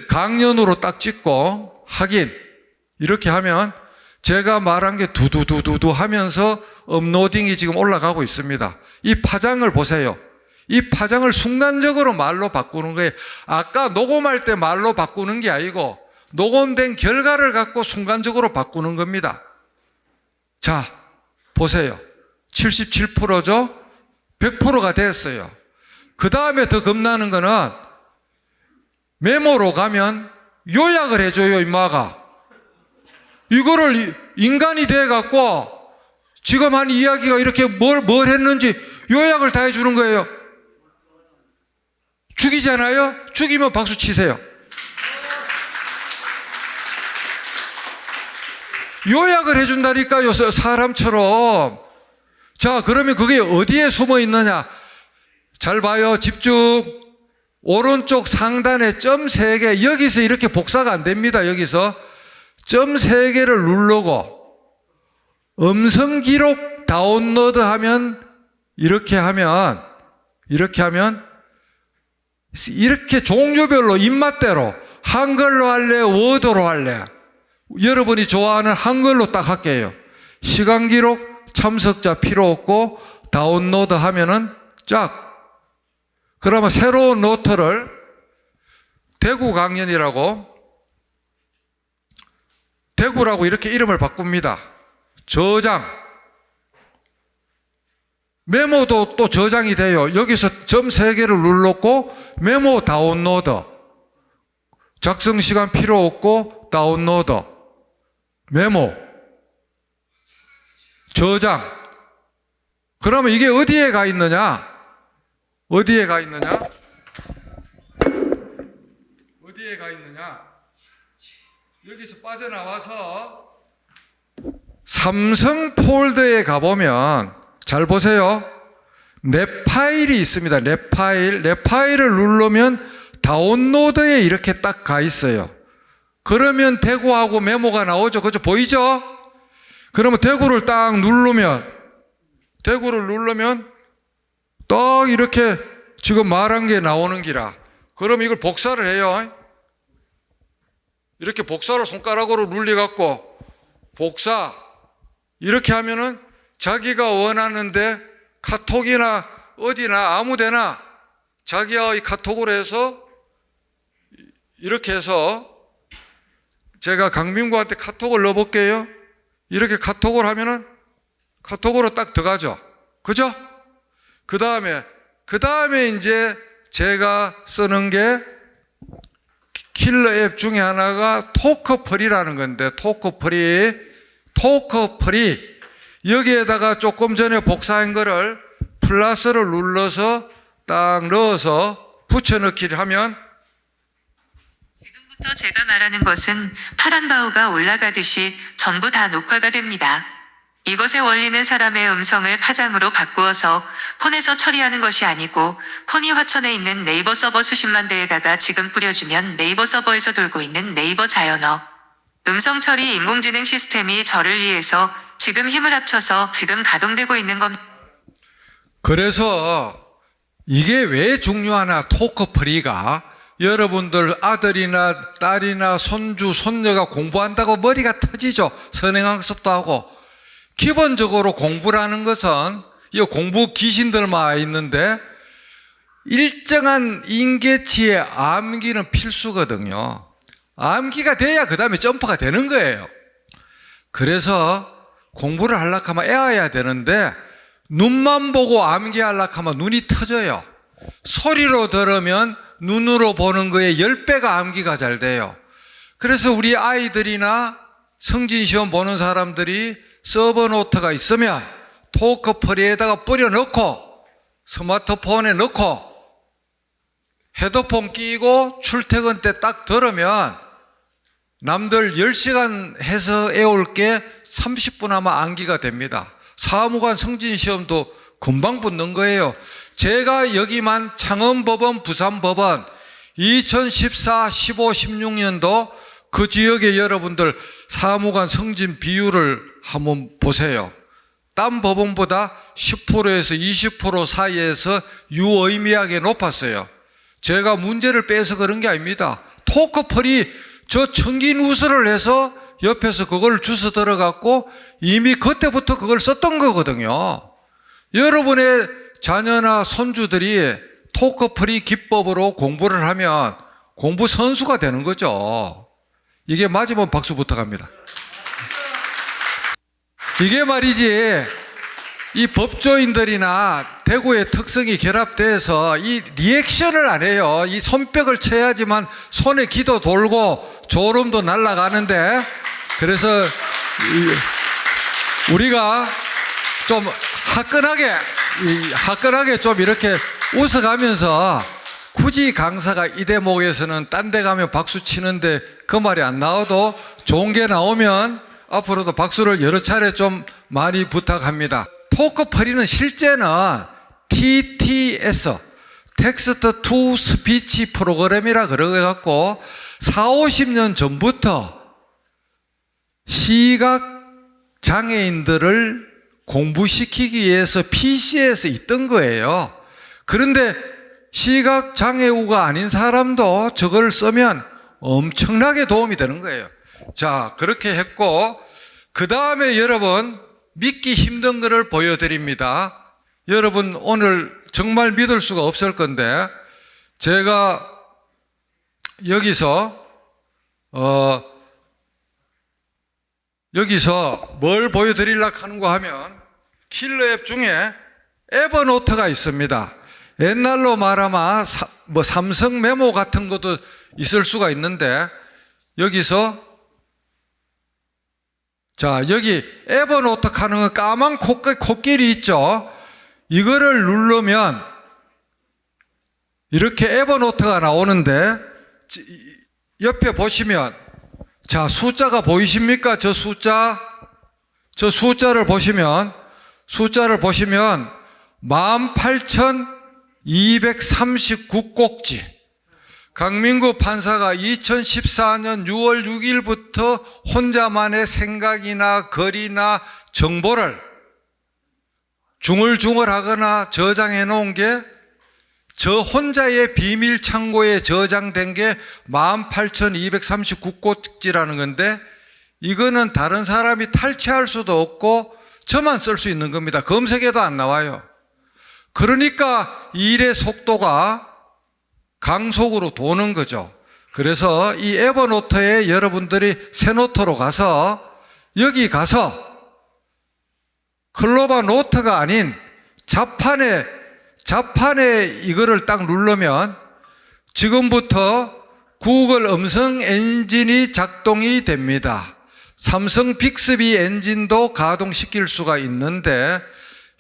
강연으로 딱 찍고 확인. 이렇게 하면 제가 말한 게 두두두두두 하면서 업로딩이 지금 올라가고 있습니다. 이 파장을 보세요. 이 파장을 순간적으로 말로 바꾸는 거예요. 아까 녹음할 때 말로 바꾸는 게 아니고 녹음된 결과를 갖고 순간적으로 바꾸는 겁니다. 자, 보세요. 77%죠? 100%가 됐어요. 그 다음에 더 겁나는 거는 메모로 가면 요약을 해줘요, 임마가. 이거를 인간이 돼갖고 지금 한 이야기가 이렇게 뭘 했는지 요약을 다 해주는 거예요. 죽이잖아요? 죽이면 박수 치세요. 요약을 해준다니까요, 사람처럼. 자, 그러면 그게 어디에 숨어 있느냐? 잘 봐요. 집중. 오른쪽 상단에 점 3개, 여기서 이렇게 복사가 안 됩니다. 여기서 점 3개를 누르고 음성 기록 다운로드 하면 이렇게 종류별로 입맛대로 한글로 할래, 워드로 할래. 여러분이 좋아하는 한글로 딱 할게요. 시간 기록, 참석자 필요 없고 다운로드 하면은 쫙. 그러면 새로운 노트를 대구 강연이라고, 대구라고 이렇게 이름을 바꿉니다. 저장. 메모도 또 저장이 돼요. 여기서 점 3개를 눌렀고 메모 다운로드. 작성 시간 필요 없고 다운로드. 메모. 저장. 그러면 이게 어디에 가 있느냐? 어디에 가 있느냐? 여기서 빠져나와서 삼성 폴더에 가보면 잘 보세요. 내 파일이 있습니다. 내 파일을 누르면 다운로드에 이렇게 딱 가 있어요. 그러면 대구하고 메모가 나오죠. 그죠? 보이죠? 그러면 대구를 누르면 딱 이렇게 지금 말한 게 나오는 기라. 그럼 이걸 복사를 해요. 이렇게 복사를 손가락으로 눌려갖고 복사. 이렇게 하면은 자기가 원하는데 카톡이나 어디나 아무데나 자기가 이 카톡으로 해서 이렇게 해서 제가 강민구한테 카톡을 넣어볼게요. 이렇게 카톡을 하면은 카톡으로 딱 들어가죠. 그죠? 그 다음에 이제 제가 쓰는 게 킬러 앱 중에 하나가 토크프리라는 건데, 토크프리. 여기에다가 조금 전에 복사한 거를 플러스를 눌러서 딱 넣어서 붙여넣기를 하면, 지금부터 제가 말하는 것은 파란 바우가 올라가듯이 전부 다 녹화가 됩니다. 이것의 원리는 사람의 음성을 파장으로 바꾸어서 폰에서 처리하는 것이 아니고, 폰이 화천에 있는 네이버 서버 수십만 대에다가 지금 뿌려주면 네이버 서버에서 돌고 있는 네이버 자연어 음성 처리 인공지능 시스템이 저를 위해서 지금 힘을 합쳐서 지금 가동되고 있는 겁니다. 그래서 이게 왜 중요하나, 토크프리가. 여러분들 아들이나 딸이나 손주, 손녀가 공부한다고 머리가 터지죠. 선행학습도 하고. 기본적으로 공부라는 것은 이 공부 귀신들만 있는데 일정한 인계치의 암기는 필수거든요. 암기가 돼야 그 다음에 점프가 되는 거예요. 그래서 공부를 하려고 하면 애워야 되는데 눈만 보고 암기하려고 하면 눈이 터져요. 소리로 들으면 눈으로 보는 거에 10배가 암기가 잘 돼요. 그래서 우리 아이들이나 성진시험 보는 사람들이 서버 노트가 있으면 토크프리에다가 뿌려넣고 스마트폰에 넣고 헤드폰 끼고 출퇴근 때 딱 들으면 남들 10시간 해서 애올 게 30분 하면 암기가 됩니다. 사무관 성진시험도 금방 붙는 거예요. 제가 여기만 창원법원, 부산법원 2014, 15, 16년도 그 지역의 여러분들 사무관 승진 비율을 한번 보세요. 딴 법원보다 10%에서 20% 사이에서 유의미하게 높았어요. 제가 문제를 빼서 그런 게 아닙니다. 토커펄이 저 청기누설을 해서 옆에서 그걸 주워 들어갔고 이미 그때부터 그걸 썼던 거거든요. 여러분의 자녀나 손주들이 토커풀이 기법으로 공부를 하면 공부 선수가 되는 거죠. 이게 맞으면 박수 부탁합니다. 이게 말이지, 이 법조인들이나 대구의 특성이 결합돼서 이 리액션을 안 해요. 이 손뼉을 쳐야지만 손에 기도 돌고 졸음도 날아가는데, 그래서 우리가 좀 화끈하게 좀 이렇게 웃어가면서, 굳이 강사가 이 대목에서는 딴 데 가면 박수 치는데 그 말이 안 나와도 좋은 게 나오면 앞으로도 박수를 여러 차례 좀 많이 부탁합니다. 토크펄이는 실제는 TTS, 텍스트 투 스피치 프로그램이라 그래갖고 40-50년 전부터 시각 장애인들을 공부시키기 위해서 PC에서 있던 거예요. 그런데 시각 장애우가 아닌 사람도 저걸 쓰면 엄청나게 도움이 되는 거예요. 자, 그렇게 했고, 그 다음에 여러분, 믿기 힘든 거를 보여드립니다. 여러분, 오늘 정말 믿을 수가 없을 건데, 제가 여기서 뭘 보여드리려고 하는가 하면, 킬러 앱 중에 에버노트가 있습니다. 옛날로 말하면 삼성 메모 같은 것도 있을 수가 있는데, 여기서 자, 여기 에버노트 하는 거 까만 코끼리 있죠? 이거를 누르면 이렇게 에버노트가 나오는데, 옆에 보시면, 자, 숫자가 보이십니까? 저 숫자를 보시면 18,239꼭지. 강민구 판사가 2014년 6월 6일부터 혼자만의 생각이나 글이나 정보를 중얼중얼하거나 저장해 놓은 게, 저 혼자의 비밀 창고에 저장된 게 18,239꼭지라는 건데, 이거는 다른 사람이 탈취할 수도 없고 저만 쓸 수 있는 겁니다. 검색해도 안 나와요. 그러니까 일의 속도가 강속으로 도는 거죠. 그래서 이 에버노트에 여러분들이 새노트로 가서, 여기 가서 클로바 노트가 아닌 자판에 이거를 딱 누르면 지금부터 구글 음성 엔진이 작동이 됩니다. 삼성 빅스비 엔진도 가동시킬 수가 있는데,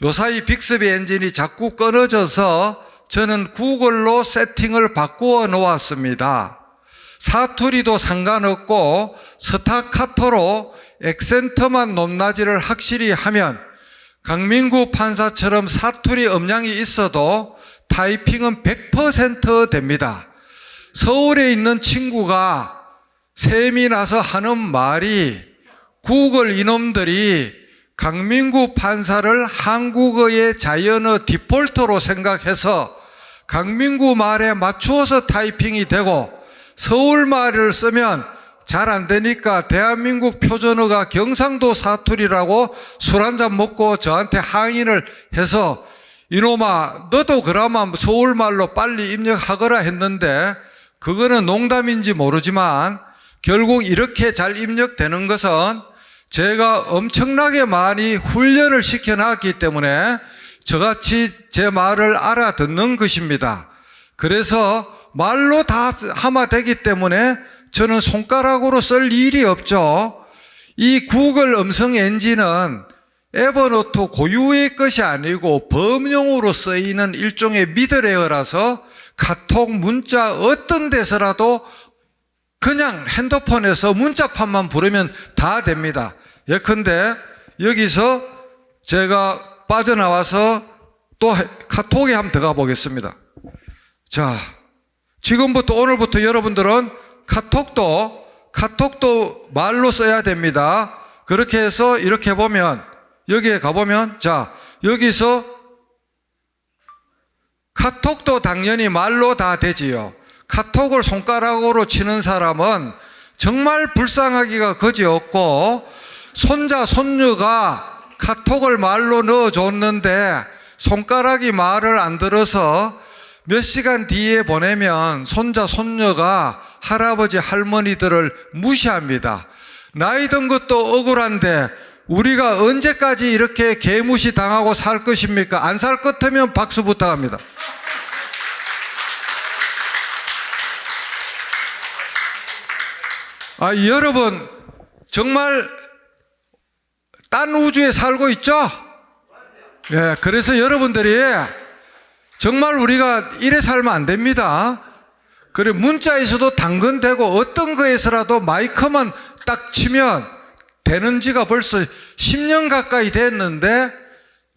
요사이 빅스비 엔진이 자꾸 끊어져서 저는 구글로 세팅을 바꾸어 놓았습니다. 사투리도 상관없고 스타카토로 액센트만 높낮이를 확실히 하면 강민구 판사처럼 사투리 음량이 있어도 타이핑은 100% 됩니다. 서울에 있는 친구가 셈이 나서 하는 말이, 구글 이놈들이 강민구 판사를 한국어의 자연어 디폴트로 생각해서 강민구 말에 맞추어서 타이핑이 되고, 서울 말을 쓰면 잘 안 되니까 대한민국 표준어가 경상도 사투리라고 술 한잔 먹고 저한테 항의를 해서, 이놈아 너도 그러면 서울말로 빨리 입력하거라 했는데, 그거는 농담인지 모르지만 결국 이렇게 잘 입력되는 것은 제가 엄청나게 많이 훈련을 시켜놨기 때문에 저같이 제 말을 알아듣는 것입니다. 그래서 말로 다 하면 되기 때문에 저는 손가락으로 쓸 일이 없죠. 이 구글 음성 엔진은 에버노트 고유의 것이 아니고 범용으로 쓰이는 일종의 미들웨어라서 카톡, 문자 어떤 데서라도 그냥 핸드폰에서 문자판만 부르면 다 됩니다. 예컨대 여기서 제가 빠져나와서 또 카톡에 한번 들어가 보겠습니다. 자, 지금부터 오늘부터 여러분들은 카톡도 말로 써야 됩니다. 그렇게 해서 이렇게 보면 여기에 가보면, 자, 여기서 카톡도 당연히 말로 다 되지요. 카톡을 손가락으로 치는 사람은 정말 불쌍하기가 그지없고, 손자, 손녀가 카톡을 말로 넣어줬는데 손가락이 말을 안 들어서 몇 시간 뒤에 보내면 손자, 손녀가 할아버지, 할머니들을 무시합니다. 나이 든 것도 억울한데 우리가 언제까지 이렇게 개무시 당하고 살 것입니까? 안 살 것 같으면 박수 부탁합니다. 여러분, 정말 딴 우주에 살고 있죠? 예, 그래서 여러분들이 정말 우리가 이래 살면 안 됩니다. 그래, 문자에서도 당근되고 어떤 거에서라도 마이크만 딱 치면 되는 지가 벌써 10년 가까이 됐는데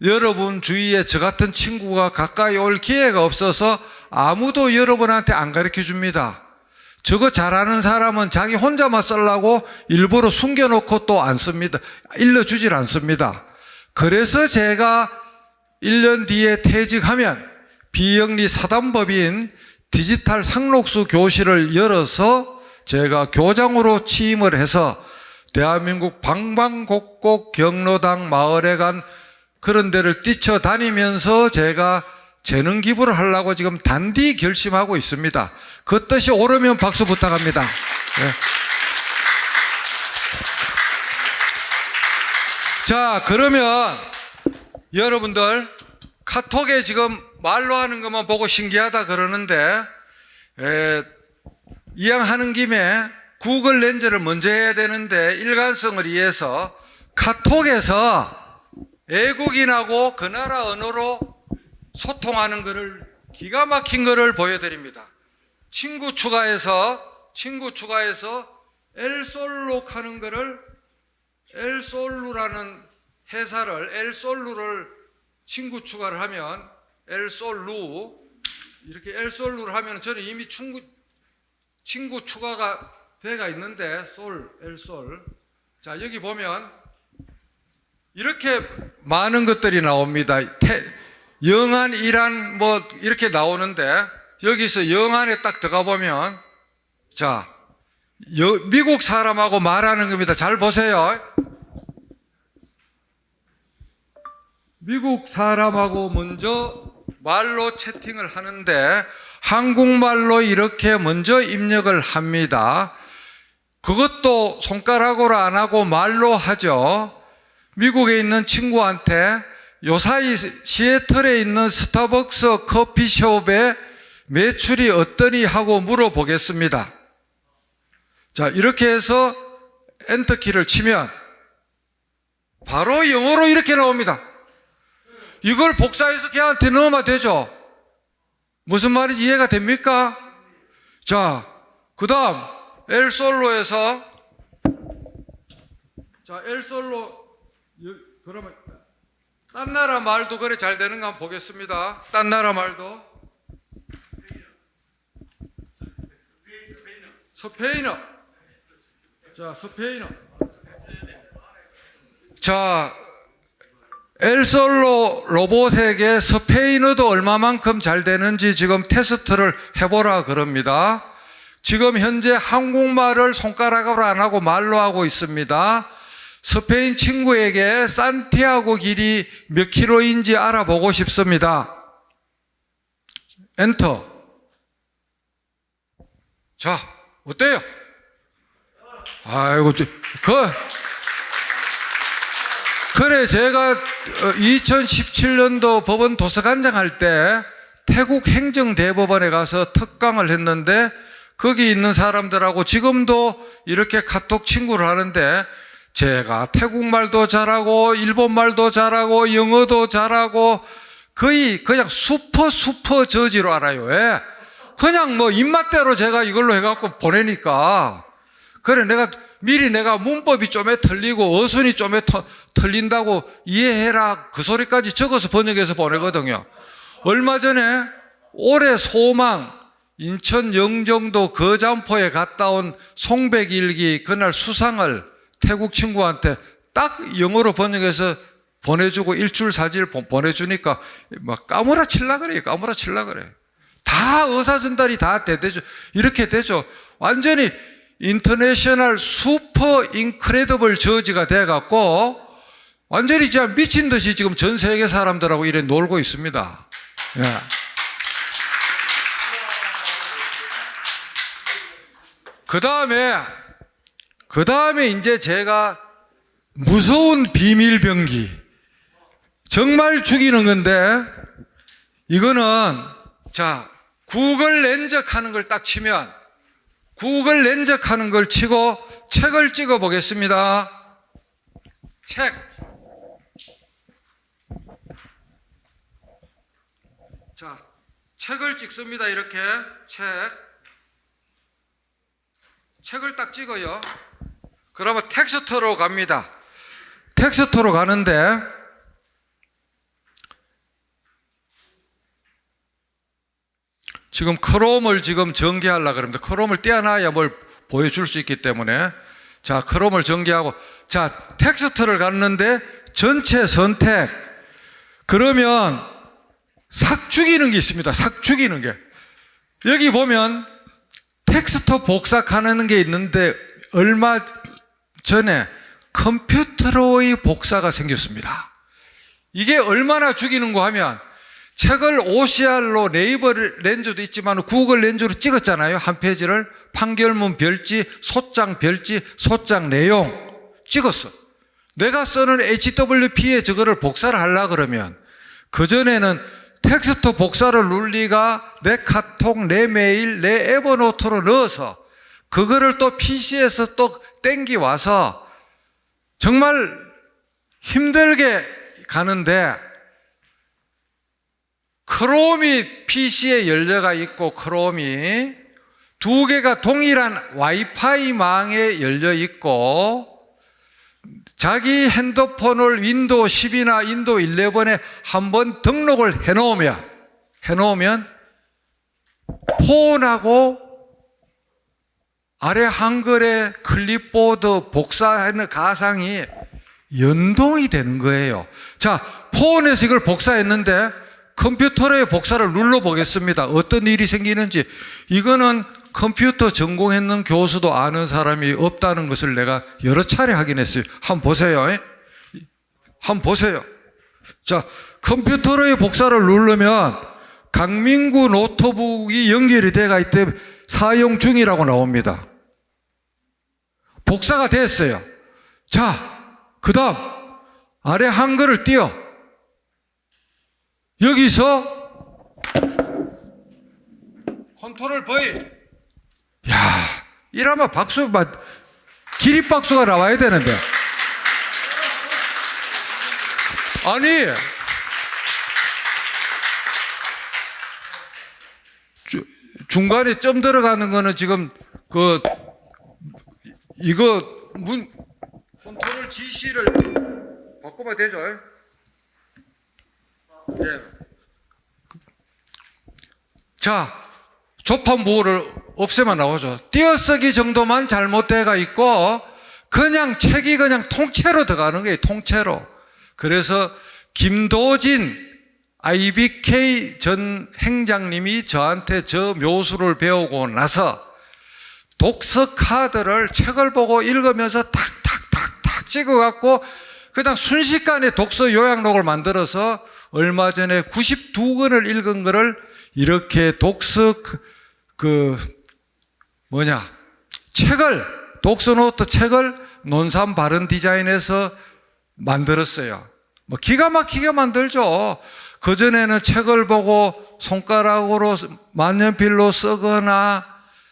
여러분 주위에 저 같은 친구가 가까이 올 기회가 없어서 아무도 여러분한테 안 가르쳐 줍니다. 저거 잘하는 사람은 자기 혼자만 쓰려고 일부러 숨겨놓고 또 안 씁니다. 일러주질 않습니다. 그래서 제가 1년 뒤에 퇴직하면 비영리 사단법인 디지털 상록수 교실을 열어서 제가 교장으로 취임을 해서 대한민국 방방곡곡 경로당 마을에 간 그런 데를 뛰쳐다니면서 제가 재능 기부를 하려고 지금 단디 결심하고 있습니다. 그 뜻이 옳으면 박수 부탁합니다. 네. 자, 그러면 여러분들 카톡에 지금 말로 하는 것만 보고 신기하다 그러는데 이왕하는 김에 구글 렌즈를 먼저 해야 되는데 일관성을 위해서 카톡에서 외국인하고 그 나라 언어로 소통하는 것을 기가 막힌 것을 보여드립니다. 친구 추가해서 엘솔록 하는 것을 엘솔루라는 회사를 엘솔루를 친구 추가를 하면 엘솔루 이렇게 엘솔루를 하면 저는 이미 친구 추가가 돼가 있는데 엘솔 자 여기 보면 이렇게 많은 것들이 나옵니다. 영안, 이란 뭐 이렇게 나오는데 여기서 영안에 딱 들어가 보면 자 미국 사람하고 말하는 겁니다. 잘 보세요. 미국 사람하고 먼저 말로 채팅을 하는데 한국말로 이렇게 먼저 입력을 합니다. 그것도 손가락으로 안 하고 말로 하죠. 미국에 있는 친구한테 요사이 시애틀에 있는 스타벅스 커피숍의 매출이 어떠니 하고 물어보겠습니다. 자, 이렇게 해서 엔터키를 치면 바로 영어로 이렇게 나옵니다. 이걸 복사해서 걔한테 넣으면 되죠. 무슨 말인지 이해가 됩니까? 자, 그 다음 엘솔로에서 자, 엘솔로 그러면 딴 나라 말도 그래 잘 되는가 한번 보겠습니다. 딴 나라 말도 스페인어 자, 스페인어 자, 엘솔로 로봇에게 스페인어도 얼마만큼 잘 되는지 지금 테스트를 해보라 그럽니다. 지금 현재 한국말을 손가락으로 안 하고 말로 하고 있습니다. 스페인 친구에게 산티아고 길이 몇 킬로인지 알아보고 싶습니다. 엔터. 자, 어때요? 아이고, 그래, 제가 2017년도 법원 도서관장 할 때 태국 행정대법원에 가서 특강을 했는데 거기 있는 사람들하고 지금도 이렇게 카톡 친구를 하는데 제가 태국말도 잘하고 일본말도 잘하고 영어도 잘하고 거의 그냥 슈퍼 저지로 알아요. 왜? 그냥 뭐 입맛대로 제가 이걸로 해갖고 보내니까 그래 미리 내가 문법이 좀에 틀리고 어순이 좀에 틀린다고 이해해라 그 소리까지 적어서 번역해서 보내거든요. 얼마 전에 올해 소망 인천 영종도 거잠포에 갔다 온 송백일기 그날 수상을 태국 친구한테 딱 영어로 번역해서 보내주고 일출 사진을 보내주니까 막 까무라칠라 그래요. 까무라칠라 그래. 다 의사 전달이 다 되죠. 이렇게 되죠. 완전히 인터내셔널 슈퍼 인크레더블 저지가 돼갖고 완전히 진짜 미친 듯이 지금 전 세계 사람들하고 이래 놀고 있습니다. 예. 그 다음에 이제 제가 무서운 비밀병기, 정말 죽이는 건데, 이거는, 자, 구글 렌적 하는 걸 딱 치면, 구글 렌적 하는 걸 치고 책을 찍어 보겠습니다. 책. 자, 책을 찍습니다. 이렇게. 책을 딱 찍어요. 그러면 텍스트로 갑니다. 텍스트로 가는데 지금 크롬을 지금 전개하려고 그럽니다. 크롬을 떼어놔야 뭘 보여줄 수 있기 때문에 자, 크롬을 전개하고 자, 텍스트를 갔는데 전체 선택 그러면 삭 죽이는 게 있습니다. 삭 죽이는 게 여기 보면 텍스트 복사하는 게 있는데 얼마 전에 컴퓨터로의 복사가 생겼습니다. 이게 얼마나 죽이는가 하면 책을 OCR로 네이버 렌즈도 있지만 구글 렌즈로 찍었잖아요. 한 페이지를 판결문 별지, 소장 별지, 소장 내용 찍었어. 내가 쓰는 HWP에 저거를 복사를 하려고 그러면 그전에는 텍스트 복사를 눌리가 내 카톡, 내 메일, 내 에버노트로 넣어서 그거를 또 PC에서 또 땡기 와서 정말 힘들게 가는데 크롬이 PC에 연료가 있고 크롬이 두 개가 동일한 와이파이 망에 열려 있고 자기 핸드폰을 윈도우 10이나 윈도우 11에 한번 등록을 해놓으면 폰하고 아래 한글의 클립보드 복사하는 가상이 연동이 되는 거예요. 자, 폰에서 이걸 복사했는데 컴퓨터에 복사를 눌러보겠습니다. 어떤 일이 생기는지. 이거는 컴퓨터 전공했는 교수도 아는 사람이 없다는 것을 내가 여러 차례 확인했어요. 한번 보세요. 한번 보세요. 자, 컴퓨터의 복사를 누르면 강민구 노트북이 연결이 돼가 있대 사용 중이라고 나옵니다. 복사가 됐어요. 자, 그 다음 아래 한글을 띄워. 여기서 컨트롤 V. 야, 이러면 박수, 기립박수가 나와야 되는데. 아니, 중간에 점 들어가는 거는 지금 이거 컨트롤 GC를 바꾸면 되죠? 예. 자, 조판부호를 없애면 나오죠. 띄어쓰기 정도만 잘못돼가 있고 그냥 책이 그냥 통째로 들어가는 거예요. 통째로. 그래서 김도진 IBK 전 행장님이 저한테 저 묘수를 배우고 나서 독서 카드를 책을 보고 읽으면서 탁탁탁탁 찍어갖고 그냥 순식간에 독서 요약록을 만들어서 얼마 전에 92권을 읽은 거를 이렇게 독서 독서노트 책을 논산 바른 디자인에서 만들었어요. 기가 막히게 만들죠. 그전에는 책을 보고 손가락으로 만년필로 쓰거나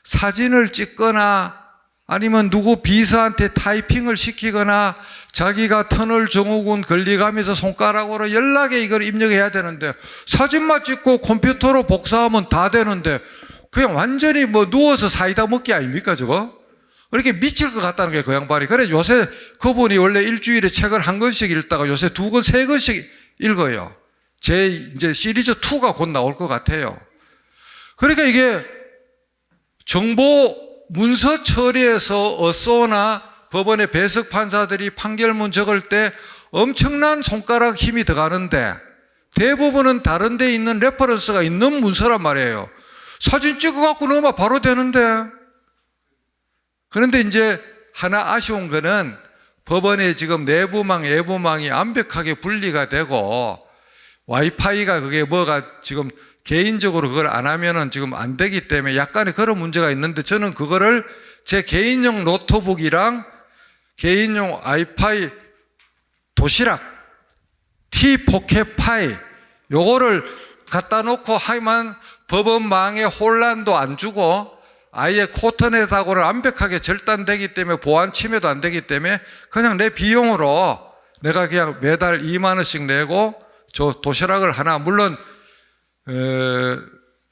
사진을 찍거나 아니면 누구 비서한테 타이핑을 시키거나 자기가 터널 증후군 걸리가면서 손가락으로 연락에 이걸 입력해야 되는데 사진만 찍고 컴퓨터로 복사하면 다 되는데 그냥 완전히 누워서 사이다 먹기 아닙니까 저거? 그렇게 미칠 것 같다는 게 그 양반이. 그래 요새 그분이 원래 일주일에 책을 한 권씩 읽다가 요새 2권, 3권씩 읽어요. 제 이제 시리즈 2가 곧 나올 것 같아요. 그러니까 이게 정보 문서 처리에서 어쏘나 법원의 배석 판사들이 판결문 적을 때 엄청난 손가락 힘이 들어가는데 대부분은 다른 데 있는 레퍼런스가 있는 문서란 말이에요. 사진 찍어갖고 넣으면 바로 되는데. 그런데 이제 하나 아쉬운 거는 법원에 지금 내부망, 외부망이 완벽하게 분리가 되고 와이파이가 그게 뭐가 지금 개인적으로 그걸 안 하면은 지금 안 되기 때문에 약간의 그런 문제가 있는데 저는 그거를 제 개인용 노트북이랑 개인용 와이파이 도시락, T-포켓파이 요거를 갖다 놓고 하면 법원망에 혼란도 안 주고 아예 코터넷하고는 완벽하게 절단되기 때문에 보안 침해도 안 되기 때문에 그냥 내 비용으로 내가 그냥 매달 2만 원씩 내고 저 도시락을 하나 물론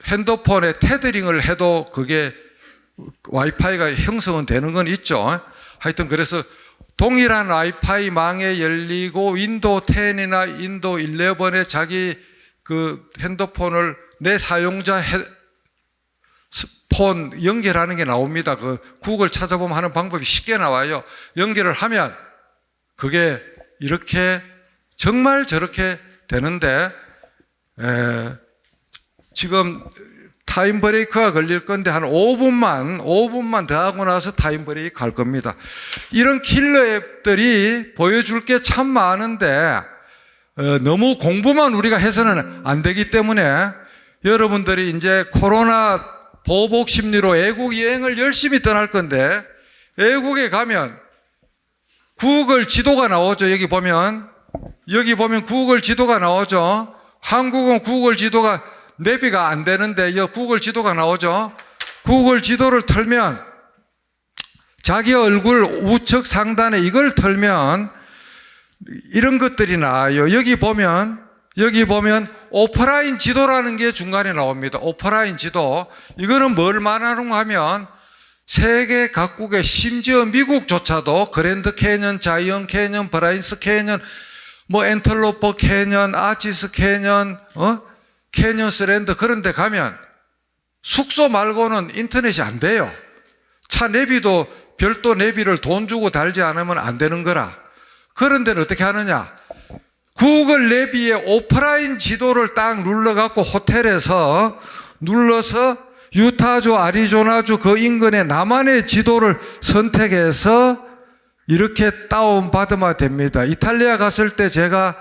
핸드폰에 테더링을 해도 그게 와이파이가 형성은 되는 건 있죠. 하여튼 그래서 동일한 와이파이 망에 열리고 윈도우 10이나 윈도우 11에 자기 그 핸드폰을 내 사용자 폰 연결하는 게 나옵니다. 그 구글 찾아보면 하는 방법이 쉽게 나와요. 연결을 하면 그게 이렇게 정말 저렇게 되는데 지금 타임 브레이크가 걸릴 건데 한 5분만 더 하고 나서 타임 브레이크 할 겁니다. 이런 킬러 앱들이 보여줄 게 참 많은데 너무 공부만 우리가 해서는 안 되기 때문에 여러분들이 이제 코로나 보복 심리로 외국 여행을 열심히 떠날 건데 외국에 가면 구글 지도가 나오죠. 여기 보면 구글 지도가 나오죠. 한국은 구글 지도가 내비가 안 되는데 여 구글 지도가 나오죠. 구글 지도를 털면 자기 얼굴 우측 상단에 이걸 털면 이런 것들이 나와요. 여기 보면 오프라인 지도라는 게 중간에 나옵니다. 오프라인 지도. 이거는 뭘 말하는가 하면 세계 각국의 심지어 미국조차도 그랜드 캐년, 자이언 캐년, 브라인스 캐년, 뭐 엔텔로퍼 캐년, 아치스 캐년, 캐년스랜드 그런 데 가면 숙소 말고는 인터넷이 안 돼요. 차 내비도 별도 내비를 돈 주고 달지 않으면 안 되는 거라. 그런 데는 어떻게 하느냐? 구글 내비에 오프라인 지도를 딱 눌러갖고 호텔에서 눌러서 유타주, 아리조나주 그 인근의 나만의 지도를 선택해서 이렇게 다운받으면 됩니다. 이탈리아 갔을 때 제가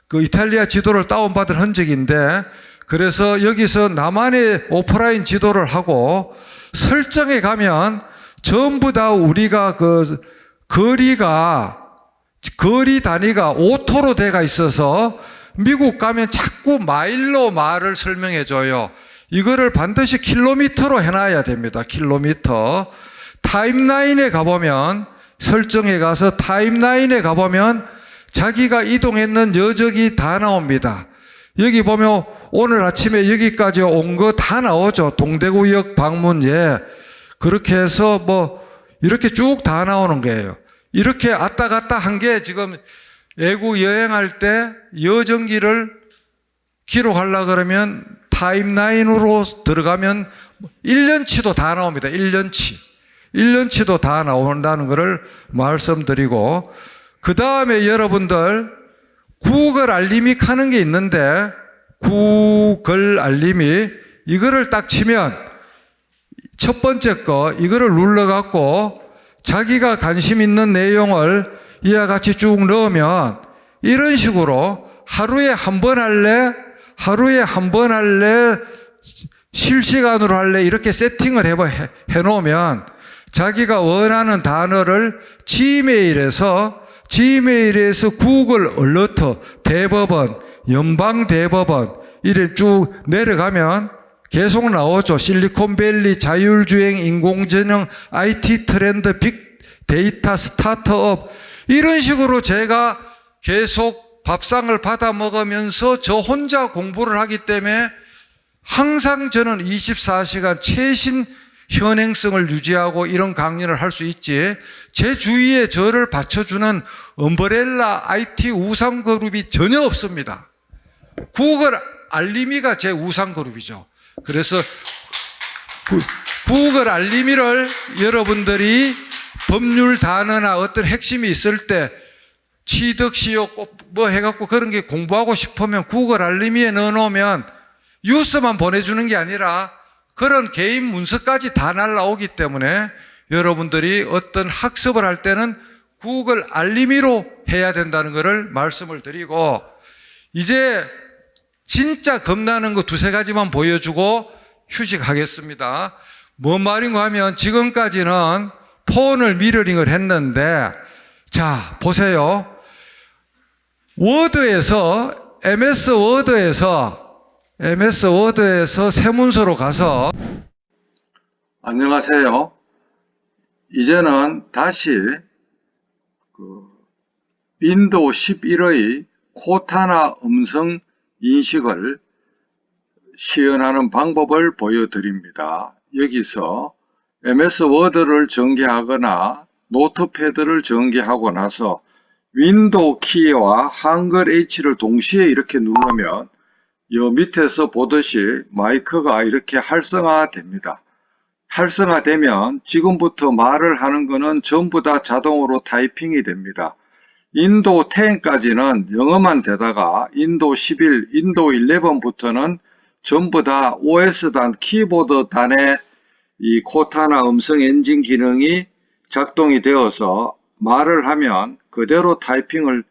그 이탈리아 지도를 다운받은 흔적인데 그래서 여기서 나만의 오프라인 지도를 하고 설정에 가면 전부 다 우리가 그 거리 단위가 오토로 돼가 있어서 미국 가면 자꾸 마일로 말을 설명해 줘요. 이거를 반드시 킬로미터로 해놔야 됩니다. 킬로미터. 타임라인에 가보면 설정에 가서 타임라인에 가보면 자기가 이동했는 여적이 다 나옵니다. 여기 보면 오늘 아침에 여기까지 온 거 다 나오죠. 동대구역 방문 그렇게 해서 뭐 이렇게 쭉 다 나오는 거예요. 이렇게 왔다 갔다 한 게 지금 외국 여행할 때 여정기를 기록하려고 그러면 타임라인으로 들어가면 1년치도 다 나옵니다. 1년치도 다 나온다는 것을 말씀드리고 그 다음에 여러분들 구글 알림이 하는 게 있는데 구글 알림이 이거를 딱 치면 첫 번째 거 이거를 눌러갖고 자기가 관심 있는 내용을 이와 같이 쭉 넣으면 이런 식으로 하루에 한 번 할래? 실시간으로 할래? 이렇게 세팅을 해놓으면 자기가 원하는 단어를 지메일에서 구글 얼러트, 대법원, 연방대법원 이래 쭉 내려가면 계속 나오죠. 실리콘밸리, 자율주행, 인공지능, IT 트렌드, 빅데이터, 스타트업 이런 식으로 제가 계속 밥상을 받아 먹으면서 저 혼자 공부를 하기 때문에 항상 저는 24시간 최신 현행성을 유지하고 이런 강연을 할 수 있지 제 주위에 저를 받쳐주는 엄브렐라 IT 우상그룹이 전혀 없습니다. 구글 알림이가 제 우상그룹이죠. 그래서 구글 알림이를 여러분들이 법률 단어나 어떤 핵심이 있을 때 취득시효 뭐 해갖고 그런 게 공부하고 싶으면 구글 알림이에 넣어놓으면 뉴스만 보내주는 게 아니라 그런 개인 문서까지 다 날라오기 때문에 여러분들이 어떤 학습을 할 때는 구글 알림이로 해야 된다는 것을 말씀을 드리고, 이제 진짜 겁나는 거 두세 가지만 보여주고 휴식하겠습니다. 뭔 말인가 하면 지금까지는 폰을 미러링을 했는데, 자 보세요. 워드에서 MS 워드에서 새 문서로 가서, 안녕하세요. 이제는 다시 윈도우 11의 코타나 음성 인식을 시연하는 방법을 보여드립니다. 여기서 MS 워드를 전개하거나 노트패드를 전개하고 나서 윈도우 키와 한글 H를 동시에 이렇게 누르면 여 밑에서 보듯이 마이크가 이렇게 활성화됩니다. 활성화되면 지금부터 말을 하는 거는 전부 다 자동으로 타이핑이 됩니다. 윈도우 10까지는 영어만 되다가 윈도우 11, 윈도우 11부터는 전부 다 OS 단, 키보드 단의 이 코타나 음성 엔진 기능이 작동이 되어서 말을 하면 그대로 타이핑을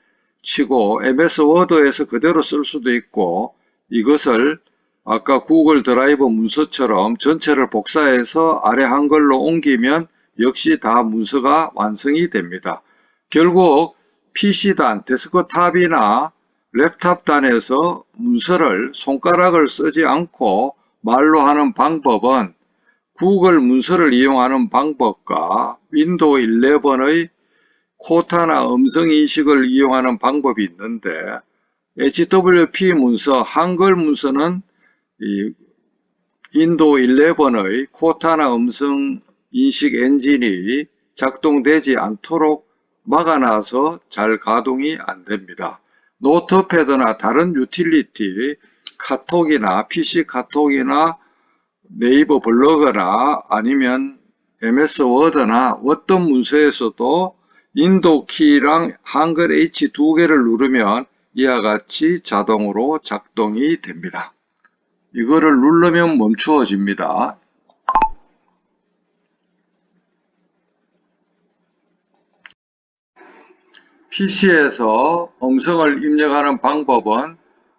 치고 MS 워드에서 그대로 쓸 수도 있고, 이것을 아까 구글 드라이브 문서처럼 전체를 복사해서 아래 한글로 옮기면 역시 다 문서가 완성이 됩니다. 결국 PC단, 데스크탑이나 랩탑단에서 문서를 손가락을 쓰지 않고 말로 하는 방법은 구글 문서를 이용하는 방법과 윈도우 11의 코타나 음성인식을 이용하는 방법이 있는데, HWP 문서, 한글 문서는 이 윈도우 11의 코타나 음성인식 엔진이 작동되지 않도록 막아놔서 잘 가동이 안 됩니다. 노트패드나 다른 유틸리티, 카톡이나 PC 카톡이나 네이버 블로그나 아니면 MS 워드나 어떤 문서에서도 윈도우 키랑 한글 H 두 개를 누르면 이와 같이 자동으로 작동이 됩니다. 이거를 누르면 멈추어집니다. PC에서 음성을 입력하는 방법은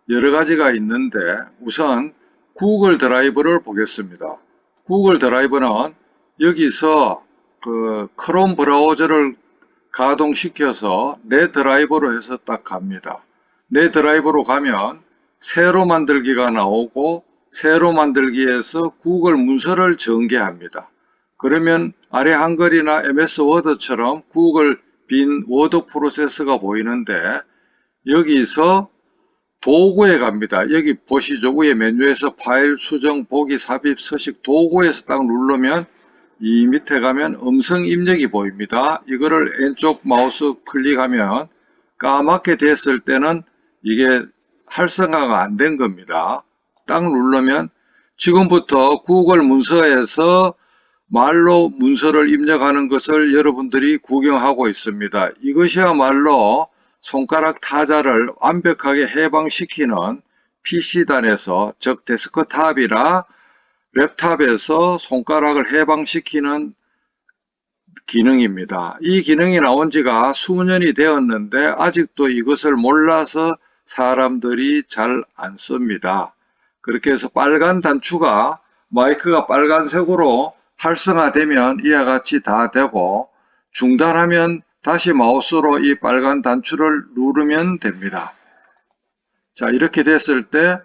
여러 가지가 있는데, 우선 구글 드라이브를 보겠습니다. 구글 드라이브는 여기서 크롬 브라우저를 가동시켜서 내 드라이브로 해서 딱 갑니다. 내 드라이브로 가면 새로 만들기가 나오고, 새로 만들기에서 구글 문서를 전개합니다. 그러면 아래 한글이나 MS 워드처럼 구글 빈 워드 프로세서가 보이는데, 여기서 도구에 갑니다. 여기 보시죠. 위에 메뉴에서 파일, 수정, 보기, 삽입, 서식, 도구에서 딱 누르면 이 밑에 가면 음성 입력이 보입니다. 이거를 왼쪽 마우스 클릭하면 까맣게 됐을 때는 이게 활성화가 안 된 겁니다. 딱 누르면 지금부터 구글 문서에서 말로 문서를 입력하는 것을 여러분들이 구경하고 있습니다. 이것이야말로 손가락 타자를 완벽하게 해방시키는 PC단에서, 즉 데스크탑이나 랩탑에서 손가락을 해방시키는 기능입니다. 이 기능이 나온 지가 수년이 되었는데 아직도 이것을 몰라서 사람들이 잘 안 씁니다. 그렇게 해서 빨간 단추가, 마이크가 빨간색으로 활성화되면 이와 같이 다 되고, 중단하면 다시 마우스로 이 빨간 단추를 누르면 됩니다. 자, 이렇게 됐을 때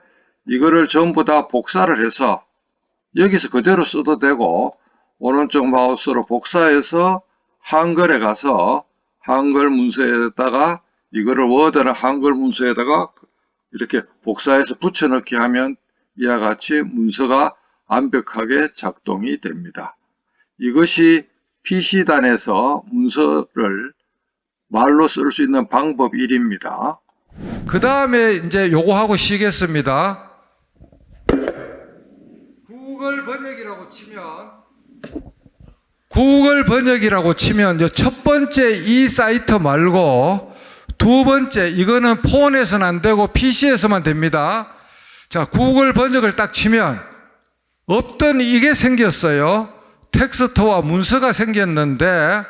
이거를 전부 다 복사를 해서 여기서 그대로 써도 되고, 오른쪽 마우스로 복사해서 한글에 가서 한글 문서에다가 이거를 워드나 한글 문서에다가 이렇게 복사해서 붙여넣기 하면 이와 같이 문서가 완벽하게 작동이 됩니다. 이것이 PC단에서 문서를 말로 쓸 수 있는 방법 1입니다. 그 다음에 이제 요거 하고 쉬겠습니다. 구글 번역이라고 치면 첫 번째 이 사이트 말고 두 번째, 이거는 폰에서는 안 되고 PC에서만 됩니다. 자, 구글 번역을 딱 치면 없던 이게 생겼어요. 텍스트와 문서가 생겼는데,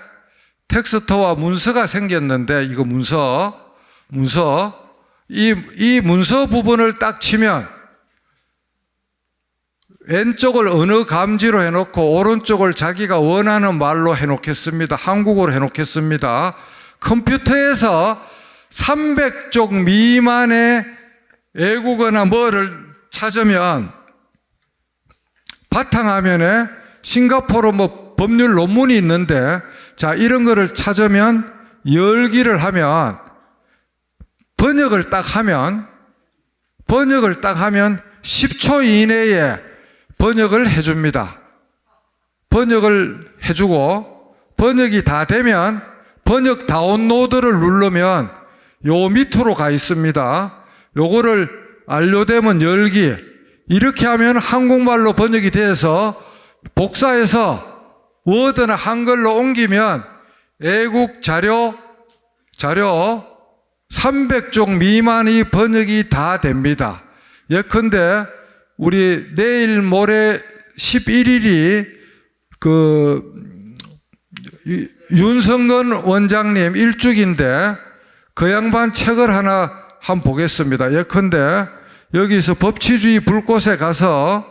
이거 문서. 이 문서 부분을 딱 치면 왼쪽을 언어 감지로 해놓고 오른쪽을 자기가 원하는 말로 해놓겠습니다. 한국어로 해놓겠습니다. 컴퓨터에서 300쪽 미만의 외국어나 뭐를 찾으면 바탕화면에 싱가포르 뭐 법률 논문이 있는데, 자, 이런 거를 찾으면 열기를 하면 번역을 딱 하면 10초 이내에 번역을 해줍니다. 번역을 해주고 번역이 다 되면 번역 다운로드를 누르면 요 밑으로 가 있습니다. 요거를 완료되면 열기. 이렇게 하면 한국말로 번역이 돼서 복사해서 워드나 한글로 옮기면 애국 자료 300쪽 미만이 번역이 다 됩니다. 예컨대 우리 내일 모레 11일이 윤성근 원장님 일주기인데 그 양반 책을 하나 한번 보겠습니다. 예컨대 여기서 법치주의 불꽃에 가서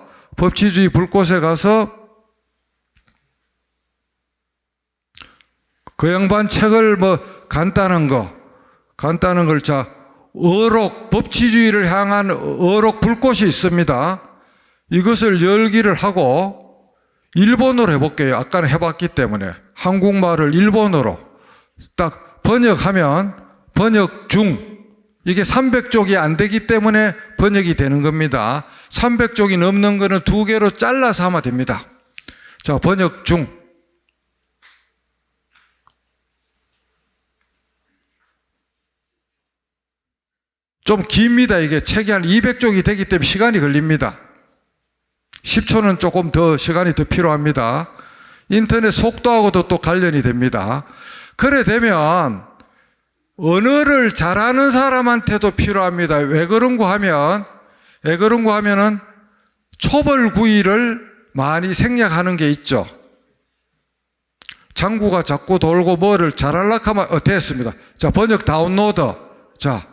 그 양반 책을 뭐 간단한 걸 자, 법치주의를 향한 어록 불꽃이 있습니다. 이것을 열기를 하고 일본어로 해볼게요. 아까는 해봤기 때문에 한국말을 일본어로 딱 번역하면 번역 중, 이게 300쪽이 안 되기 때문에 번역이 되는 겁니다. 300쪽이 넘는 거는 2개로 잘라서 하면 됩니다. 자, 번역 중. 좀 깁니다. 이게 책이 한 200쪽이 되기 때문에 시간이 걸립니다. 10초는 조금 더 시간이 더 필요합니다. 인터넷 속도하고도 또 관련이 됩니다. 그래 되면 언어를 잘하는 사람한테도 필요합니다. 왜 그런가 하면은 초벌구이를 많이 생략하는 게 있죠. 장구가 자꾸 돌고 뭐를 잘하려고 하면 됐습니다. 자, 번역 다운로드. 자,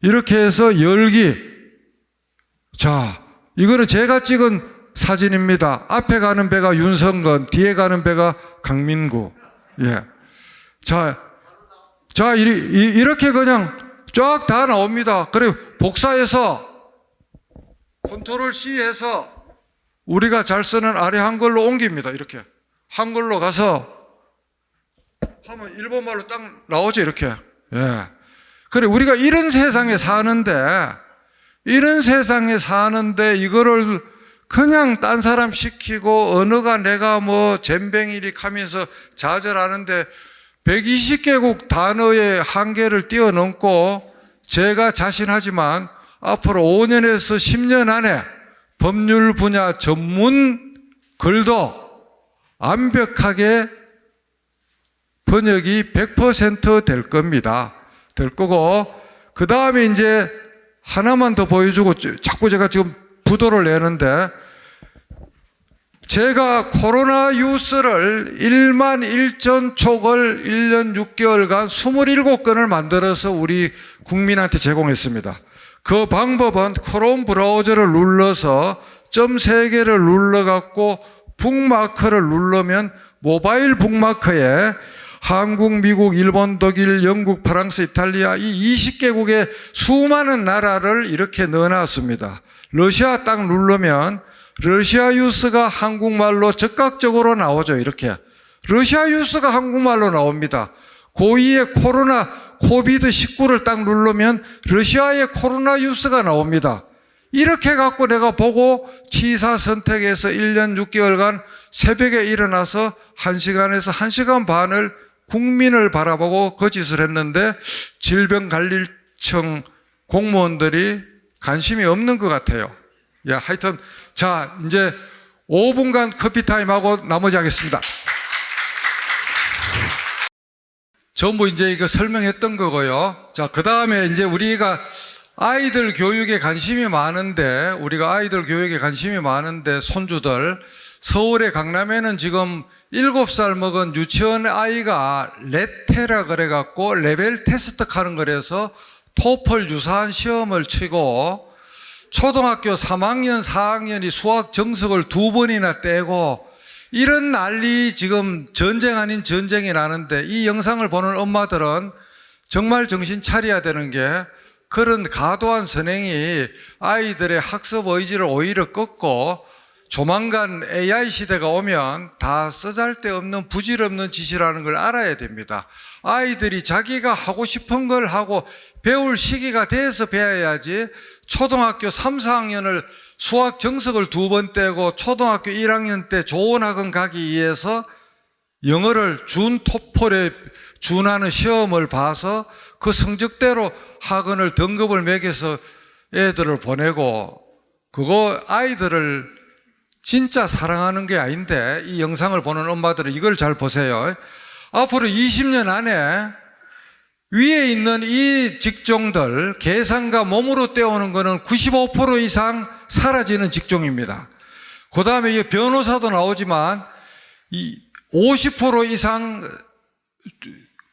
이렇게 해서 열기. 자, 이거는 제가 찍은 사진입니다. 앞에 가는 배가 윤성근, 뒤에 가는 배가 강민구. 예. 자, 이렇게 그냥 쫙 다 나옵니다. 그리고 복사해서 컨트롤 C 해서 우리가 잘 쓰는 아래 한글로 옮깁니다. 이렇게. 한글로 가서 하면 일본말로 딱 나오죠. 이렇게. 예. 그래, 우리가 이런 세상에 사는데 이거를 그냥 딴 사람 시키고 언어가 내가 뭐 잼뱅이리 하면서 좌절하는데 120개국 단어의 한계를 뛰어넘고 제가 자신하지만 앞으로 5년에서 10년 안에 법률 분야 전문 글도 완벽하게 번역이 100% 될 겁니다. 될 거고, 그 다음에 이제 하나만 더 보여주고, 자꾸 제가 지금 부도를 내는데, 제가 코로나 뉴스를 1만 1천 촉을 1년 6개월간 27건을 만들어서 우리 국민한테 제공했습니다. 그 방법은 크롬 브라우저를 눌러서 점 3개를 눌러갖고 북마크를 누르면 모바일 북마크에 한국, 미국, 일본, 독일, 영국, 프랑스, 이탈리아 이 20개국의 수많은 나라를 이렇게 넣어놨습니다. 러시아 딱 누르면 러시아 뉴스가 한국말로 즉각적으로 나오죠. 이렇게 러시아 뉴스가 한국말로 나옵니다. 고2의 코비드19를 딱 누르면 러시아의 코로나 뉴스가 나옵니다. 이렇게 갖고 내가 보고 치사 선택해서 1년 6개월간 새벽에 일어나서 1시간에서 1시간 반을 국민을 바라보고 거짓을 했는데 질병관리청 공무원들이 관심이 없는 것 같아요. 야, 하여튼 자, 이제 5분간 커피 타임하고 나머지 하겠습니다. 전부 이제 이거 설명했던 거고요. 자, 그 다음에 이제 우리가 아이들 교육에 관심이 많은데, 손주들, 서울의 강남에는 지금 7살 먹은 유치원 아이가 레테라 그래갖고 레벨 테스트 하는 거라서 토플 유사한 시험을 치고, 초등학교 3학년, 4학년이 수학 정석을 2번이나 떼고, 이런 난리 지금 전쟁 아닌 전쟁이 나는데, 이 영상을 보는 엄마들은 정말 정신 차려야 되는 게, 그런 과도한 선행이 아이들의 학습 의지를 오히려 꺾고, 조만간 AI 시대가 오면 다 쓰잘데없는 부질없는 짓이라는 걸 알아야 됩니다. 아이들이 자기가 하고 싶은 걸 하고 배울 시기가 돼서 배워야지, 초등학교 3, 4학년을 수학 정석을 2번 떼고 초등학교 1학년 때 좋은 학원 가기 위해서 영어를 준 토플에 준하는 시험을 봐서 그 성적대로 학원을 등급을 매겨서 애들을 보내고, 그거 아이들을 진짜 사랑하는 게 아닌데, 이 영상을 보는 엄마들은 이걸 잘 보세요. 앞으로 20년 안에 위에 있는 이 직종들, 계산과 몸으로 때우는 거는 95% 이상 사라지는 직종입니다. 그 다음에 변호사도 나오지만 50% 이상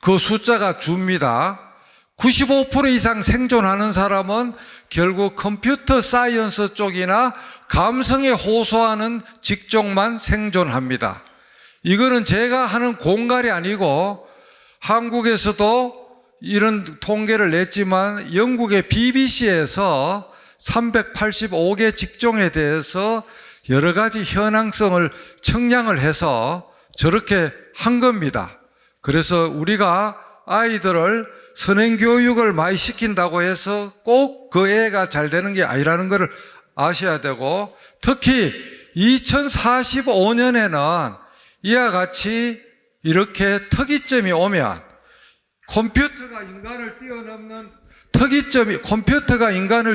그 숫자가 줍니다. 95% 이상 생존하는 사람은 결국 컴퓨터 사이언스 쪽이나 감성에 호소하는 직종만 생존합니다. 이거는 제가 하는 공갈이 아니고, 한국에서도 이런 통계를 냈지만 영국의 BBC에서 385개 직종에 대해서 여러 가지 현황성을 청량을 해서 저렇게 한 겁니다. 그래서 우리가 아이들을 선행교육을 많이 시킨다고 해서 꼭 그 애가 잘 되는 게 아니라는 것을 아셔야 되고, 특히 2045년에는 이와 같이 이렇게 특이점이 오면, 컴퓨터가 인간을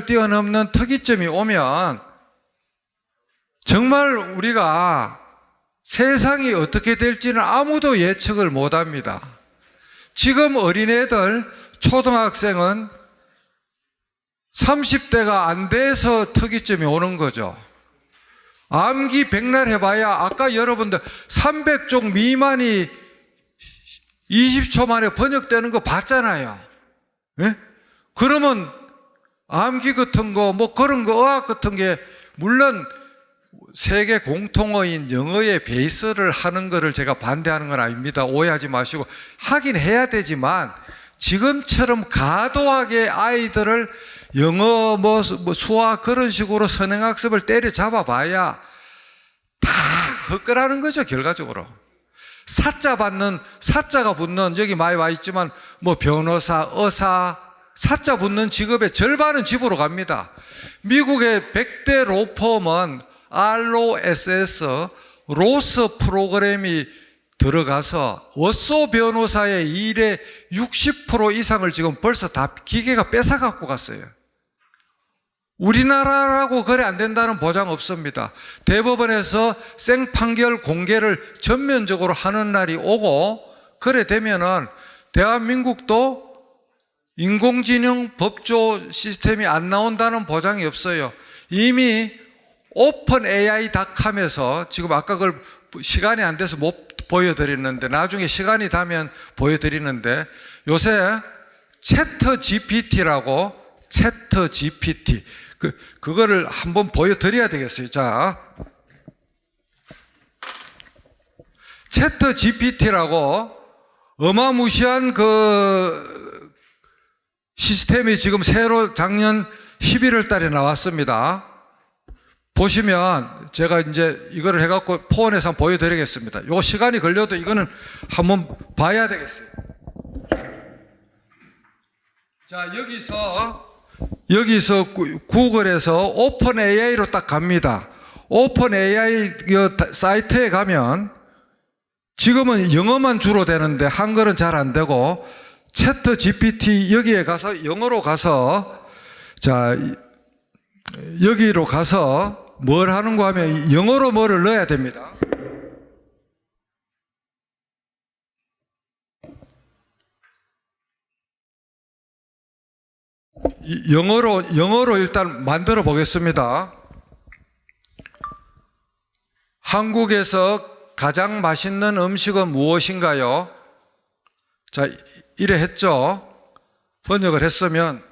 뛰어넘는 특이점이 오면 정말 우리가 세상이 어떻게 될지는 아무도 예측을 못합니다. 지금 어린애들, 초등학생은 30대가 안 돼서 특이점이 오는 거죠. 암기 백날 해봐야 아까 여러분들 300쪽 미만이 20초 만에 번역되는 거 봤잖아요. 예? 그러면 암기 같은 거, 뭐 그런 거, 의학 같은 게, 물론 세계 공통어인 영어의 베이스를 하는 거를 제가 반대하는 건 아닙니다. 오해하지 마시고. 하긴 해야 되지만, 지금처럼 과도하게 아이들을 영어, 수학 그런 식으로 선행학습을 때려잡아 봐야 다 헛거라는 거죠, 결과적으로. 사자가 붙는, 여기 많이 와 있지만, 변호사, 의사, 사자 붙는 직업의 절반은 집으로 갑니다. 미국의 100대 로펌은 ROSS, 로스 프로그램이 들어가서 워소 변호사의 일의 60% 이상을 지금 벌써 다 기계가 뺏어갖고 갔어요. 우리나라라고 그래 안 된다는 보장 없습니다. 대법원에서 생판결 공개를 전면적으로 하는 날이 오고, 그래 되면은 대한민국도 인공지능 법조 시스템이 안 나온다는 보장이 없어요. 이미 오픈 AI.com에서 지금 아까 그걸 시간이 안 돼서 못 보여드리는데, 나중에 시간이 되면 보여드리는데, 요새 채트 GPT라고, 채트 GPT, 그거를 한번 보여드려야 되겠어요. 자, 채트 GPT라고 어마무시한 그 시스템이 지금 새로 작년 11월 달에 나왔습니다. 보시면 제가 이제 이거를 해갖고 폰에서 한번 보여드리겠습니다. 요 시간이 걸려도 이거는 한번 봐야 되겠어요. 자, 여기서 구글에서 오픈 AI로 딱 갑니다. 오픈 AI 사이트에 가면 지금은 영어만 주로 되는데 한글은 잘 안 되고, 채트 GPT 여기에 가서 영어로 가서, 자, 여기로 가서 뭘 하는가 하면 영어로 뭐를 넣어야 됩니다. 영어로 일단 만들어 보겠습니다. 한국에서 가장 맛있는 음식은 무엇인가요? 자, 이래 했죠. 번역을 했으면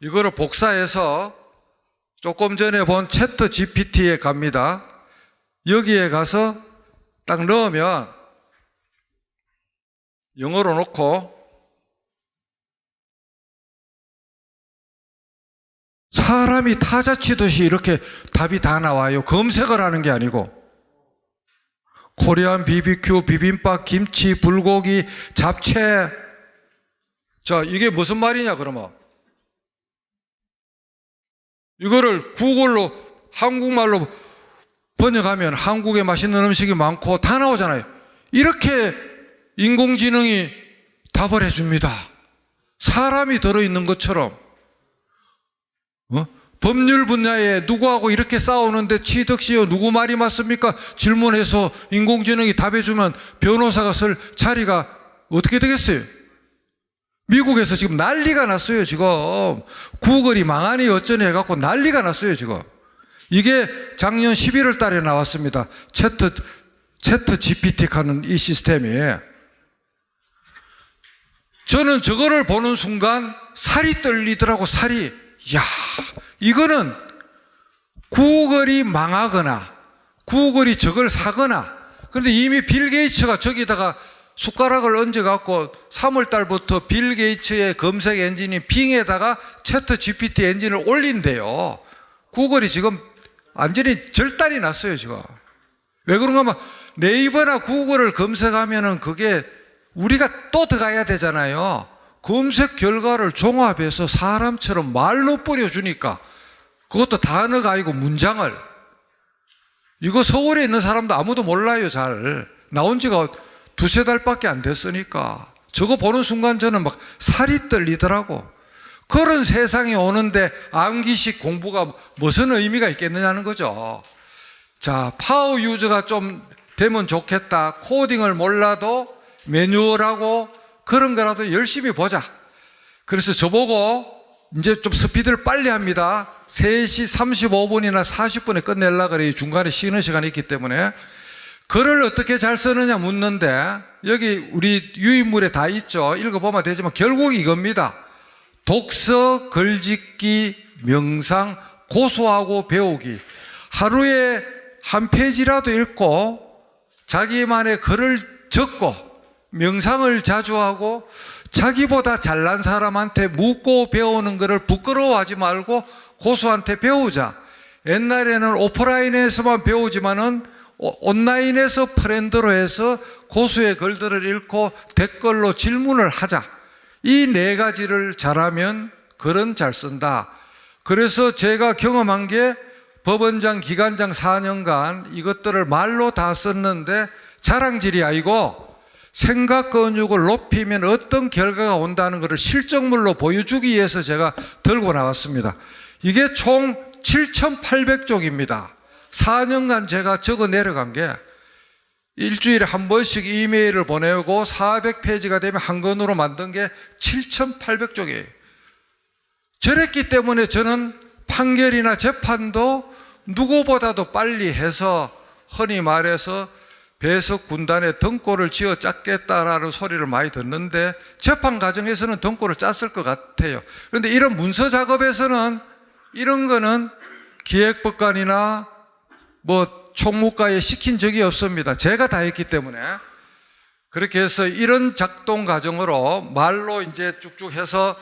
이거를 복사해서 조금 전에 본 채트 GPT에 갑니다. 여기에 가서 딱 넣으면 영어로 놓고 사람이 타자 치듯이 이렇게 답이 다 나와요. 검색을 하는 게 아니고. 코리안 BBQ, 비빔밥, 김치, 불고기, 잡채. 자, 이게 무슨 말이냐 그러면. 이거를 구글로 한국말로 번역하면 한국에 맛있는 음식이 많고 다 나오잖아요. 이렇게 인공지능이 답을 해줍니다. 사람이 들어있는 것처럼. 법률 분야에 누구하고 이렇게 싸우는데 취득시효 누구 말이 맞습니까? 질문해서 인공지능이 답해주면 변호사가 쓸 자리가 어떻게 되겠어요? 미국에서 지금 난리가 났어요. 지금 구글이 망하니 어쩌니 해갖고 난리가 났어요. 지금 이게 작년 11월 달에 나왔습니다. 채트 GPT 하는 이 시스템이. 저는 저거를 보는 순간 살이 떨리더라고. 살이. 야, 이거는 구글이 망하거나 구글이 저걸 사거나, 그런데 이미 빌 게이츠가 저기다가 숟가락을 얹어갖고 3월 달부터 빌 게이츠의 검색 엔진인 빙에다가 채트 GPT 엔진을 올린대요. 구글이 지금 완전히 절단이 났어요, 지금. 왜 그런가 하면 네이버나 구글을 검색하면은 그게 우리가 또 들어가야 되잖아요. 검색 결과를 종합해서 사람처럼 말로 뿌려주니까, 그것도 단어가 아니고 문장을. 이거 서울에 있는 사람도 아무도 몰라요. 잘 나온 지가 두세 달밖에 안 됐으니까. 저거 보는 순간 저는 막 살이 떨리더라고. 그런 세상이 오는데 암기식 공부가 무슨 의미가 있겠느냐는 거죠. 자, 파워 유저가 좀 되면 좋겠다. 코딩을 몰라도 매뉴얼하고 그런 거라도 열심히 보자. 그래서 저보고 이제 좀 스피드를 빨리 합니다. 3시 35분이나 40분에 끝내려고 그래요. 중간에 쉬는 시간이 있기 때문에. 글을 어떻게 잘 쓰느냐 묻는데, 여기 우리 유인물에 다 있죠. 읽어보면 되지만 결국 이겁니다. 독서, 글짓기, 명상, 고소하고 배우기. 하루에 한 페이지라도 읽고 자기만의 글을 적고 명상을 자주 하고 자기보다 잘난 사람한테 묻고 배우는 것을 부끄러워하지 말고 고수한테 배우자. 옛날에는 오프라인에서만 배우지만은 온라인에서 프렌드로 해서 고수의 글들을 읽고 댓글로 질문을 하자. 이 네 가지를 잘하면 글은 잘 쓴다. 그래서 제가 경험한 게 법원장, 기관장 4년간 이것들을 말로 다 썼는데 자랑질이 아니고 생각 근육을 높이면 어떤 결과가 온다는 것을 실적물로 보여주기 위해서 제가 들고 나왔습니다. 이게 총 7,800쪽입니다. 4년간 제가 적어 내려간 게 일주일에 한 번씩 이메일을 보내고 400페이지가 되면 한 권으로 만든 게 7,800쪽이에요. 저랬기 때문에 저는 판결이나 재판도 누구보다도 빨리 해서 흔히 말해서 배석 군단에 등골을 쥐어 짰겠다라는 소리를 많이 듣는데 재판 과정에서는 등골을 짰을 것 같아요. 그런데 이런 문서 작업에서는 이런 거는 기획법관이나 총무과에 시킨 적이 없습니다. 제가 다 했기 때문에. 그렇게 해서 이런 작동 과정으로 말로 이제 쭉쭉 해서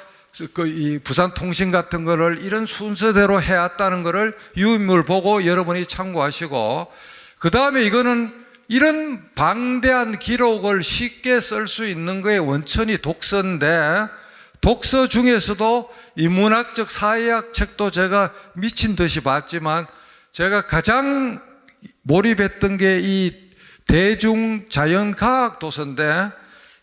이 부산통신 같은 거를 이런 순서대로 해왔다는 거를 유인물 보고 여러분이 참고하시고, 그 다음에 이거는 이런 방대한 기록을 쉽게 쓸 수 있는 거의 원천이 독서인데, 독서 중에서도 인문학적 사회학 책도 제가 미친 듯이 봤지만 제가 가장 몰입했던 게 이 대중자연과학 도서인데,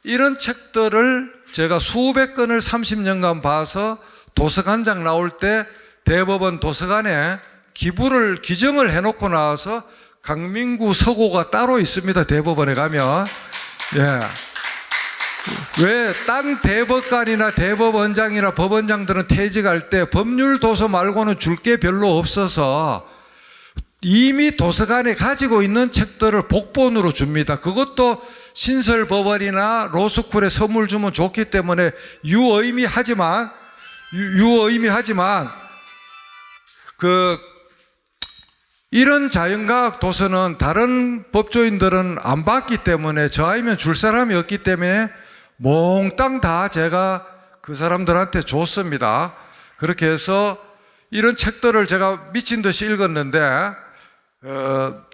이런 책들을 제가 수백 권을 30년간 봐서 도서관장 나올 때 대법원 도서관에 기증을 해놓고 나와서 강민구 서고가 따로 있습니다. 대법원에 가면. 예. 왜 딴 대법관이나 대법원장이나 법원장들은 퇴직할 때 법률 도서 말고는 줄 게 별로 없어서 이미 도서관에 가지고 있는 책들을 복본으로 줍니다. 그것도 신설법원이나 로스쿨에 선물 주면 좋기 때문에 유의미하지만 이런 자연과학 도서는 다른 법조인들은 안 받기 때문에 저 아이면 줄 사람이 없기 때문에 몽땅 다 제가 그 사람들한테 줬습니다. 그렇게 해서 이런 책들을 제가 미친 듯이 읽었는데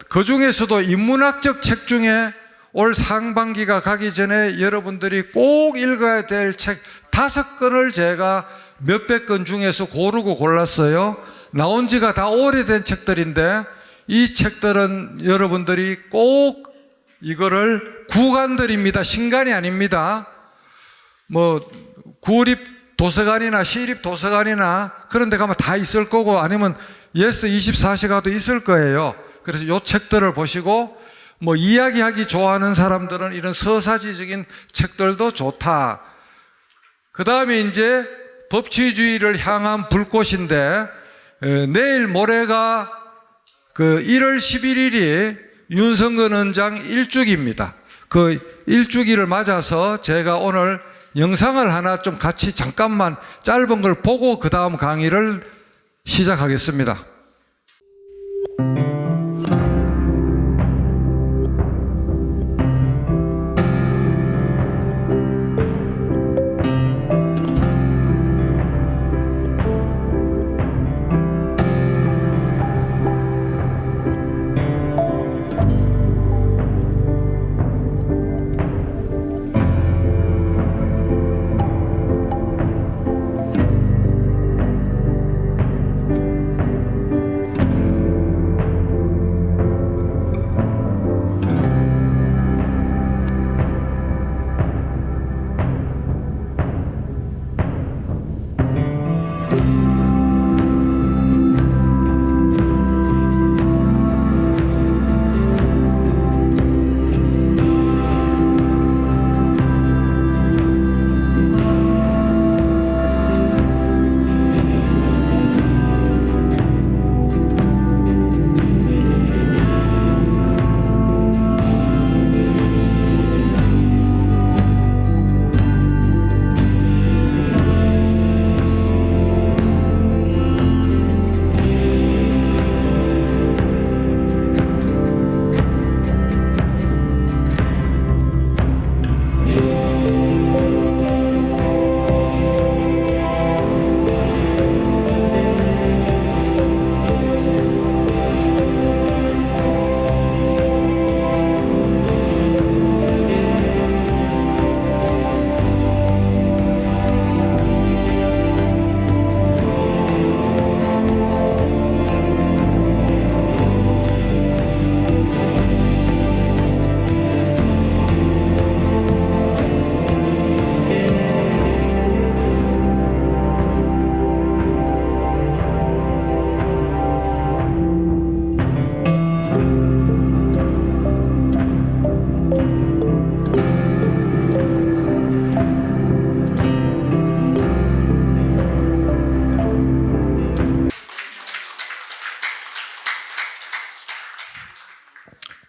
그 중에서도 인문학적 책 중에 올 상반기가 가기 전에 여러분들이 꼭 읽어야 될 책 5권을 제가 몇백 권 중에서 고르고 골랐어요. 나온 지가 다 오래된 책들인데 이 책들은 여러분들이 꼭 이거를 구간들입니다. 신간이 아닙니다. 구립 도서관이나 시립 도서관이나 그런 데 가면 다 있을 거고 아니면 예스 24시 가도 있을 거예요. 그래서 이 책들을 보시고 이야기하기 좋아하는 사람들은 이런 서사지적인 책들도 좋다. 그 다음에 이제 법치주의를 향한 불꽃인데 내일 모레가 1월 11일이 윤석근 원장 일주기입니다. 그 일주기를 맞아서 제가 오늘 영상을 하나 좀 같이 잠깐만 짧은 걸 보고 그 다음 강의를 시작하겠습니다.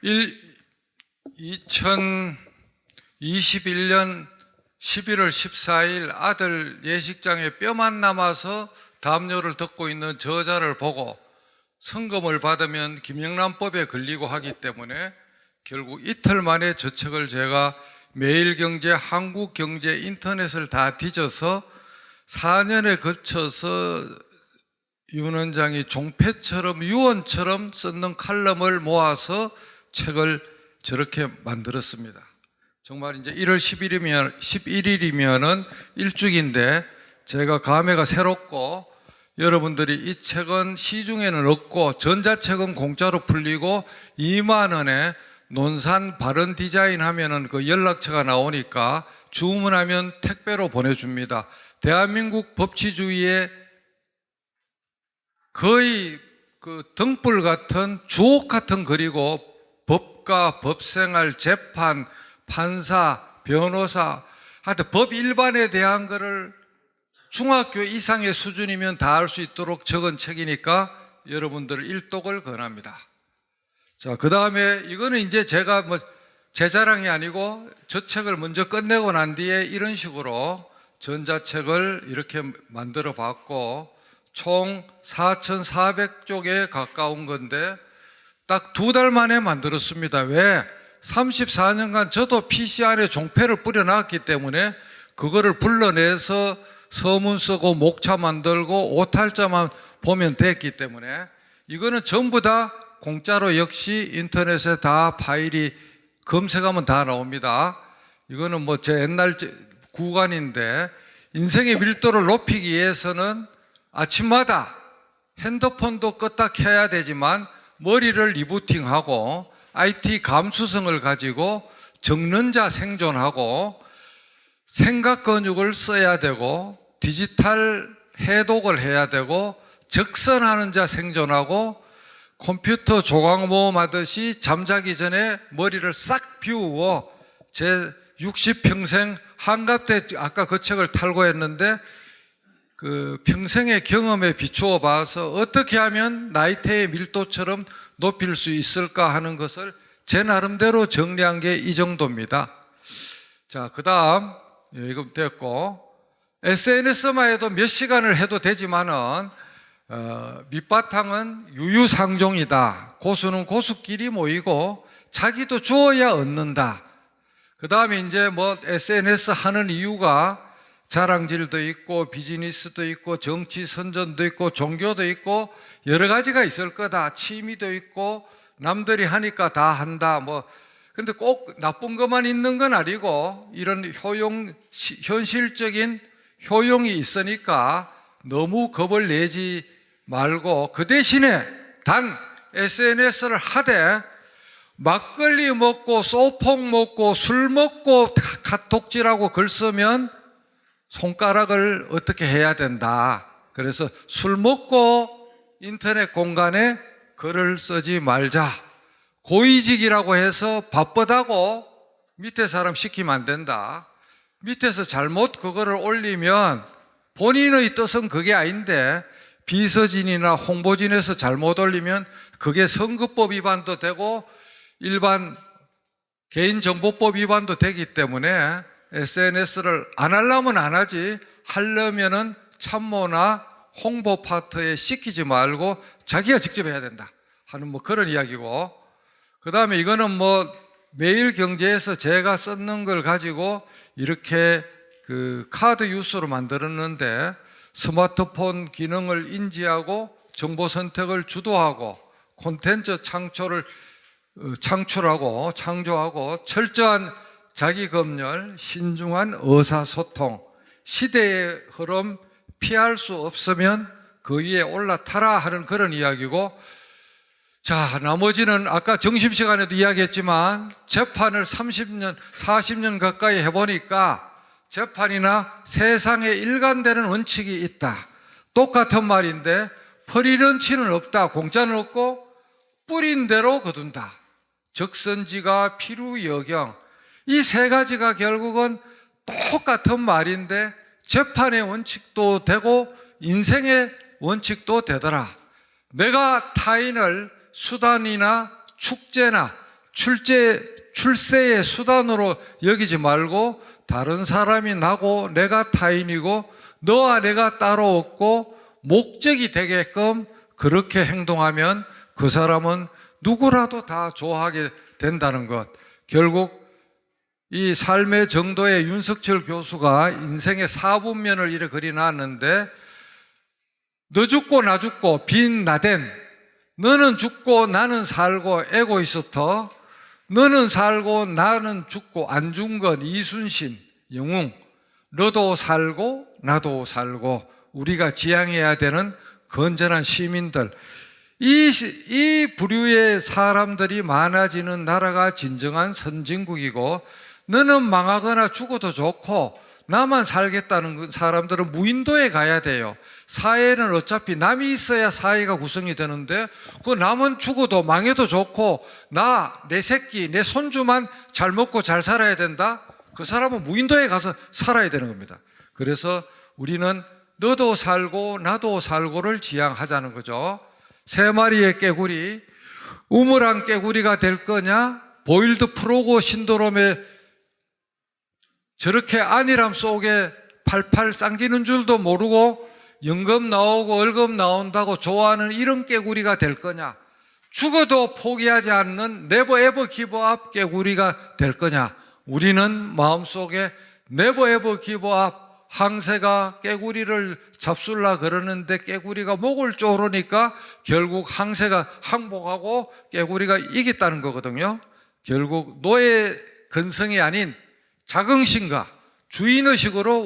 일 2021년 11월 14일 아들 예식장에 뼈만 남아서 담요를 덮고 있는 저자를 보고 성금을 받으면 김영란법에 걸리고 하기 때문에 결국 이틀 만에 저 책을 제가 매일경제, 한국경제, 인터넷을 다 뒤져서 4년에 걸쳐서 윤 원장이 종패처럼 유언처럼 썼는 칼럼을 모아서 책을 저렇게 만들었습니다. 정말 이제 1월 11일이면은 일주기인데 제가 감회가 새롭고 여러분들이 이 책은 시중에는 없고 전자책은 공짜로 풀리고 2만 원에 논산 발언 디자인 하면은 그 연락처가 나오니까 주문하면 택배로 보내줍니다. 대한민국 법치주의의 거의 그 등불 같은 주옥 같은 글이고 법과 법생활, 재판, 판사, 변호사 하여튼 법 일반에 대한 거를 중학교 이상의 수준이면 다 할 수 있도록 적은 책이니까 여러분들 일독을 권합니다. 자, 그 다음에 이거는 이제 제가 뭐 제 자랑이 아니고 저 책을 먼저 끝내고 난 뒤에 이런 식으로 전자책을 이렇게 만들어 봤고 총 4,400쪽에 가까운 건데 딱 2달 만에 만들었습니다. 왜? 34년간 저도 PC 안에 종패를 뿌려놨기 때문에 그거를 불러내서 서문 쓰고 목차 만들고 오탈자만 보면 됐기 때문에 이거는 전부 다 공짜로 역시 인터넷에 다 파일이 검색하면 다 나옵니다. 이거는 뭐 제 옛날 구간인데 인생의 밀도를 높이기 위해서는 아침마다 핸드폰도 껐다 켜야 되지만 머리를 리부팅하고 IT 감수성을 가지고 적는 자 생존하고 생각 근육을 써야 되고 디지털 해독을 해야 되고 적선하는 자 생존하고 컴퓨터 조각 모음하듯이 잠자기 전에 머리를 싹 비우고 제 60평생 한갑 때 아까 그 책을 탈고했는데 그 평생의 경험에 비추어 봐서 어떻게 하면 나이테의 밀도처럼 높일 수 있을까 하는 것을 제 나름대로 정리한 게 이 정도입니다. 자, 그 다음 이거 됐고 SNS만 해도 몇 시간을 해도 되지만은 밑바탕은 유유상종이다. 고수는 고수끼리 모이고 자기도 주어야 얻는다. 그 다음에 이제 뭐 SNS 하는 이유가 자랑질도 있고 비즈니스도 있고 정치 선전도 있고 종교도 있고 여러 가지가 있을 거다. 취미도 있고 남들이 하니까 다 한다. 뭐 근데 꼭 나쁜 것만 있는 건 아니고 이런 현실적인 효용이 있으니까 너무 겁을 내지 말고 그 대신에 단 SNS를 하되 막걸리 먹고 소폭 먹고 술 먹고 카톡질하고 글 쓰면 손가락을 어떻게 해야 된다. 그래서 술 먹고 인터넷 공간에 글을 쓰지 말자. 고위직이라고 해서 바쁘다고 밑에 사람 시키면 안 된다. 밑에서 잘못 그거를 올리면 본인의 뜻은 그게 아닌데 비서진이나 홍보진에서 잘못 올리면 그게 선거법 위반도 되고 일반 개인정보법 위반도 되기 때문에 SNS를 안 하려면 안 하지 하려면은 참모나 홍보 파트에 시키지 말고 자기가 직접 해야 된다 하는 뭐 그런 이야기고 그 다음에 이거는 뭐 매일경제에서 제가 썼는 걸 가지고 이렇게 그 카드 유스로 만들었는데 스마트폰 기능을 인지하고 정보 선택을 주도하고 콘텐츠 창출하고 창조하고 철저한 자기검열, 신중한 의사소통, 시대의 흐름 피할 수 없으면 그 위에 올라타라 하는 그런 이야기고 자, 나머지는 아까 점심시간에도 이야기했지만 재판을 30년, 40년 가까이 해보니까 재판이나 세상에 일관되는 원칙이 있다. 똑같은 말인데 프리런치는 없다. 공짜는 없고 뿌린 대로 거둔다. 적선지가 필요여경. 이 세 가지가 결국은 똑같은 말인데 재판의 원칙도 되고 인생의 원칙도 되더라. 내가 타인을 수단이나 축제나 출세의 수단으로 여기지 말고 다른 사람이 나고 내가 타인이고 너와 내가 따로 없고 목적이 되게끔 그렇게 행동하면 그 사람은 누구라도 다 좋아하게 된다는 것. 결국 이 삶의 정도의 윤석철 교수가 인생의 4분면을 이렇게 그려놨는데 너 죽고 나 죽고 빈 나댄 너는 죽고 나는 살고 에고이스터 너는 살고 나는 죽고 안 죽은 건 이순신 영웅 너도 살고 나도 살고 우리가 지향해야 되는 건전한 시민들 이 부류의 사람들이 많아지는 나라가 진정한 선진국이고 너는 망하거나 죽어도 좋고 나만 살겠다는 사람들은 무인도에 가야 돼요. 사회는 어차피 남이 있어야 사회가 구성이 되는데 그 남은 죽어도 망해도 좋고 내 새끼, 내 손주만 잘 먹고 잘 살아야 된다? 그 사람은 무인도에 가서 살아야 되는 겁니다. 그래서 우리는 너도 살고 나도 살고를 지향하자는 거죠. 3마리의 깨구리, 우물안 깨구리가 될 거냐, 보일드 프로그 신드롬에 저렇게 안일함 속에 팔팔 쌍기는 줄도 모르고 연금 나오고 월급 나온다고 좋아하는 이런 깨구리가 될 거냐, 죽어도 포기하지 않는 네버 에버 기브업 깨구리가 될 거냐. 우리는 마음속에 네버 에버 기브업, 항새가 깨구리를 잡술라 그러는데 깨구리가 목을 조르니까 결국 항새가 항복하고 깨구리가 이겼다는 거거든요. 결국 노예 근성이 아닌 자긍심과 주인의식으로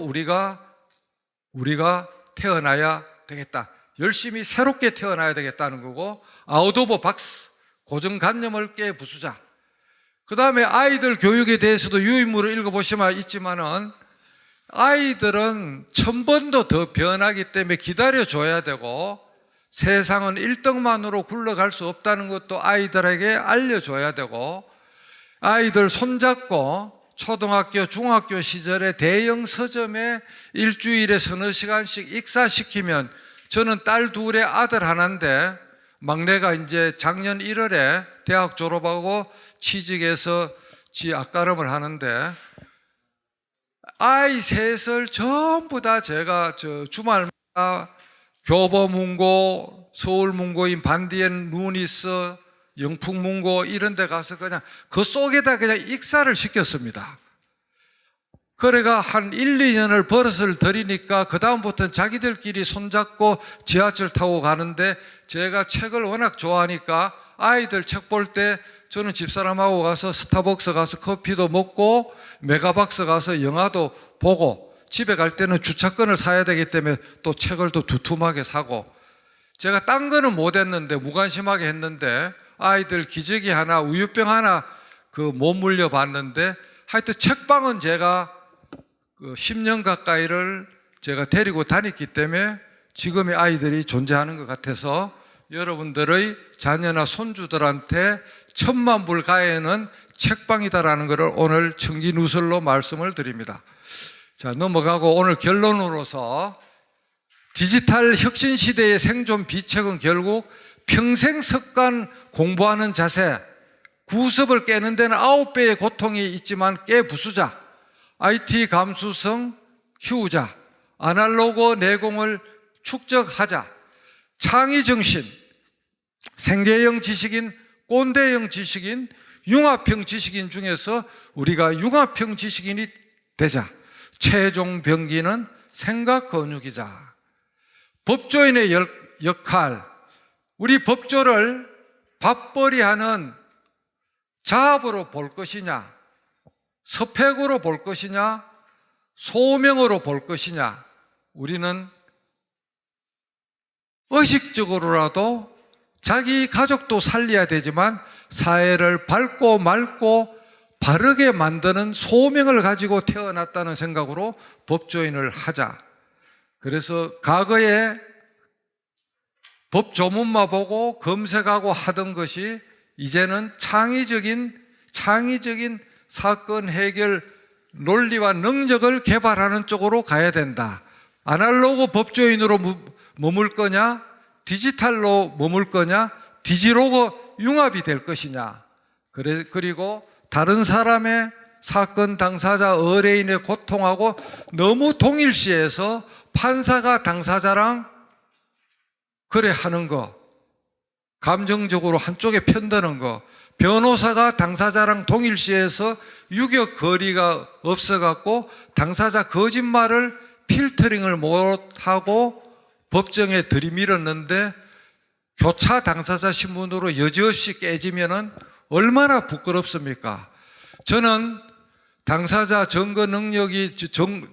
우리가 태어나야 되겠다. 열심히 새롭게 태어나야 되겠다는 거고, 아웃 오브 박스, 고정관념을 깨부수자. 그 다음에 아이들 교육에 대해서도 유인물을 읽어보시면 있지만은 아이들은 1000번도 더 변하기 때문에 기다려줘야 되고, 세상은 1등만으로 굴러갈 수 없다는 것도 아이들에게 알려줘야 되고, 아이들 손잡고 초등학교, 중학교 시절에 대형 서점에 일주일에 서너 시간씩 익사시키면, 저는 딸 둘에 아들 하나인데 막내가 이제 작년 1월에 대학 졸업하고 취직해서 지 앞가름을 하는데, 아이 셋을 전부 다 제가 주말마다 교보문고, 서울문고인 반디앤 루니스, 영풍문고 이런 데 가서 그냥 그 속에다 그냥 익사를 시켰습니다. 그래가 한 1, 2년을 버릇을 들이니까 그 다음부터는 자기들끼리 손잡고 지하철 타고 가는데, 제가 책을 워낙 좋아하니까 아이들 책 볼 때 저는 집사람하고 가서 스타벅스 가서 커피도 먹고 메가박스 가서 영화도 보고, 집에 갈 때는 주차권을 사야 되기 때문에 또 책을 또 두툼하게 사고, 제가 딴 거는 못 했는데 무관심하게 했는데 아이들 기저귀 하나, 우유병 하나 못 물려봤는데, 하여튼 책방은 제가 10년 가까이를 제가 데리고 다녔기 때문에 지금의 아이들이 존재하는 것 같아서 여러분들의 자녀나 손주들한테 1000만 불 가에는 책방이다라는 것을 오늘 청기누설로 말씀을 드립니다. 자, 넘어가고 오늘 결론으로서 디지털 혁신 시대의 생존 비책은 결국 평생 습관 공부하는 자세, 구습을 깨는 데는 9배의 고통이 있지만 깨부수자, IT 감수성 키우자, 아날로그 내공을 축적하자, 창의정신, 생계형 지식인, 꼰대형 지식인, 융합형 지식인 중에서 우리가 융합형 지식인이 되자. 최종 병기는 생각 건육이자. 법조인의 역할, 우리 법조를 밥벌이하는 자업으로 볼 것이냐, 서팩으로 볼 것이냐, 소명으로 볼 것이냐. 우리는 의식적으로라도 자기 가족도 살려야 되지만 사회를 밝고 맑고 바르게 만드는 소명을 가지고 태어났다는 생각으로 법조인을 하자. 그래서 과거에 법 조문만 보고 검색하고 하던 것이 이제는 창의적인 사건 해결 논리와 능력을 개발하는 쪽으로 가야 된다. 아날로그 법조인으로 머물 거냐, 디지털로 머물 거냐, 디지로그 융합이 될 것이냐. 그리고 다른 사람의 사건 당사자 의뢰인의 고통하고 너무 동일시해서 판사가 당사자랑 거래하는 거, 감정적으로 한쪽에 편드는 거, 변호사가 당사자랑 동일시해서 유격 거리가 없어갖고 당사자 거짓말을 필터링을 못하고 법정에 들이밀었는데 교차 당사자 신문으로 여지없이 깨지면은 얼마나 부끄럽습니까? 저는 당사자 증거 능력이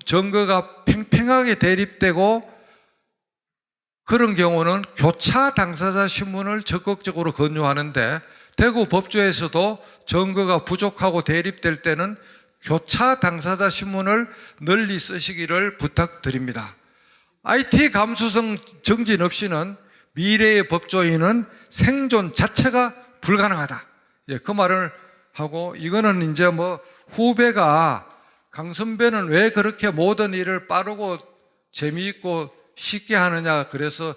증거가 팽팽하게 대립되고 그런 경우는 교차 당사자 신문을 적극적으로 권유하는데, 대구 법조에서도 증거가 부족하고 대립될 때는 교차 당사자 신문을 널리 쓰시기를 부탁드립니다. IT 감수성 정진 없이는 미래의 법조인은 생존 자체가 불가능하다. 그 말을 하고, 이거는 이제 후배가 강 선배는 왜 그렇게 모든 일을 빠르고 재미있고 쉽게 하느냐. 그래서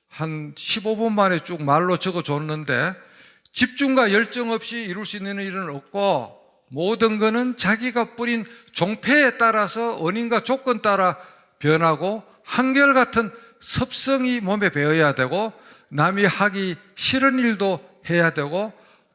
한 15분 만에 쭉 말로 적어줬는데, 집중과 열정 없이 이룰 수 있는 일은 없고 모든 것은 자기가 뿌린 종패에 따라서 원인과 조건 따라 변하고 한결같은 습성이 몸에 배어야 되고 남이 하기 싫은 일도 해야 되고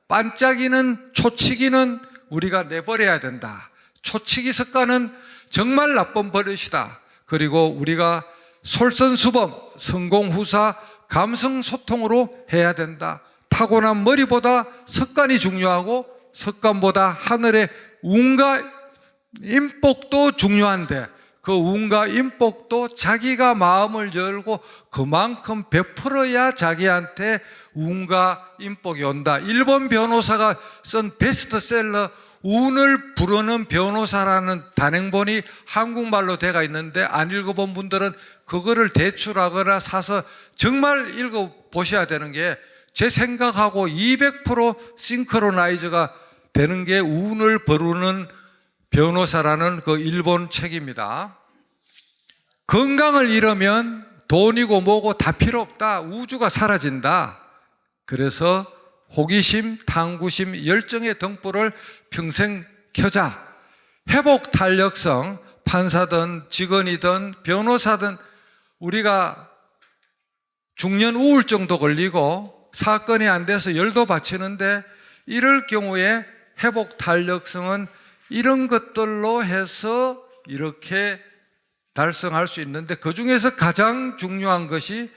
반짝이는 초치기는 우리가 내버려야 된다. 초치기 습관은 정말 나쁜 버릇이다. 그리고 우리가 솔선수범, 성공후사, 감성소통으로 해야 된다. 타고난 머리보다 습관이 중요하고 습관보다 하늘의 운과 인복도 중요한데 그 운과 인복도 자기가 마음을 열고 그만큼 베풀어야 자기한테 운과 인복이 온다. 일본 변호사가 쓴 베스트셀러 운을 부르는 변호사라는 단행본이 한국말로 돼가 있는데 안 읽어본 분들은 그거를 대출하거나 사서 정말 읽어보셔야 되는 게 제 생각하고 200% 싱크로나이즈가 되는 게 운을 부르는 변호사라는 그 일본 책입니다. 건강을 잃으면 돈이고 뭐고 다 필요 없다. 우주가 사라진다. 그래서 호기심, 탐구심, 열정의 등불을 평생 켜자. 회복 탄력성, 판사든 직원이든 변호사든 우리가 중년 우울증도 걸리고 사건이 안 돼서 열도 받치는데 이럴 경우에 회복 탄력성은 이런 것들로 해서 이렇게 달성할 수 있는데 그 중에서 가장 중요한 것이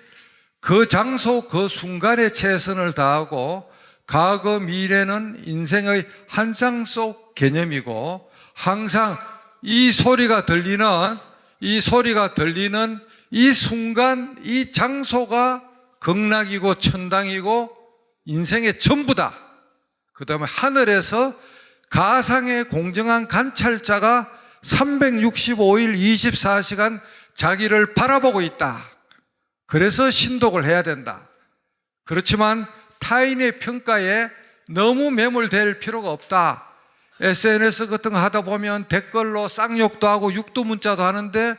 그 장소 그 순간에 최선을 다하고 과거 미래는 인생의 한 장 속 개념이고 항상 이 소리가 들리는 이 순간 이 장소가 극락이고 천당이고 인생의 전부다. 그 다음에 하늘에서 가상의 공정한 관찰자가 365일 24시간 자기를 바라보고 있다. 그래서 신독을 해야 된다. 그렇지만 타인의 평가에 너무 매몰될 필요가 없다. SNS 같은 거 하다 보면 댓글로 쌍욕도 하고 육두문자도 하는데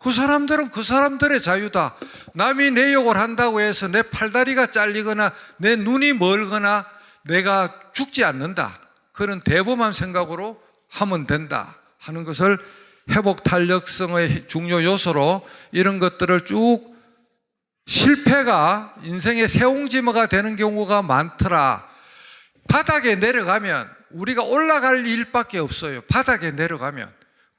그 사람들은 그 사람들의 자유다. 남이 내 욕을 한다고 해서 내 팔다리가 잘리거나 내 눈이 멀거나 내가 죽지 않는다. 그런 대범한 생각으로 하면 된다 하는 것을 회복 탄력성의 중요 요소로 이런 것들을 쭉 실패가 인생의 세옹지마가 되는 경우가 많더라. 바닥에 내려가면 우리가 올라갈 일밖에 없어요. 바닥에 내려가면.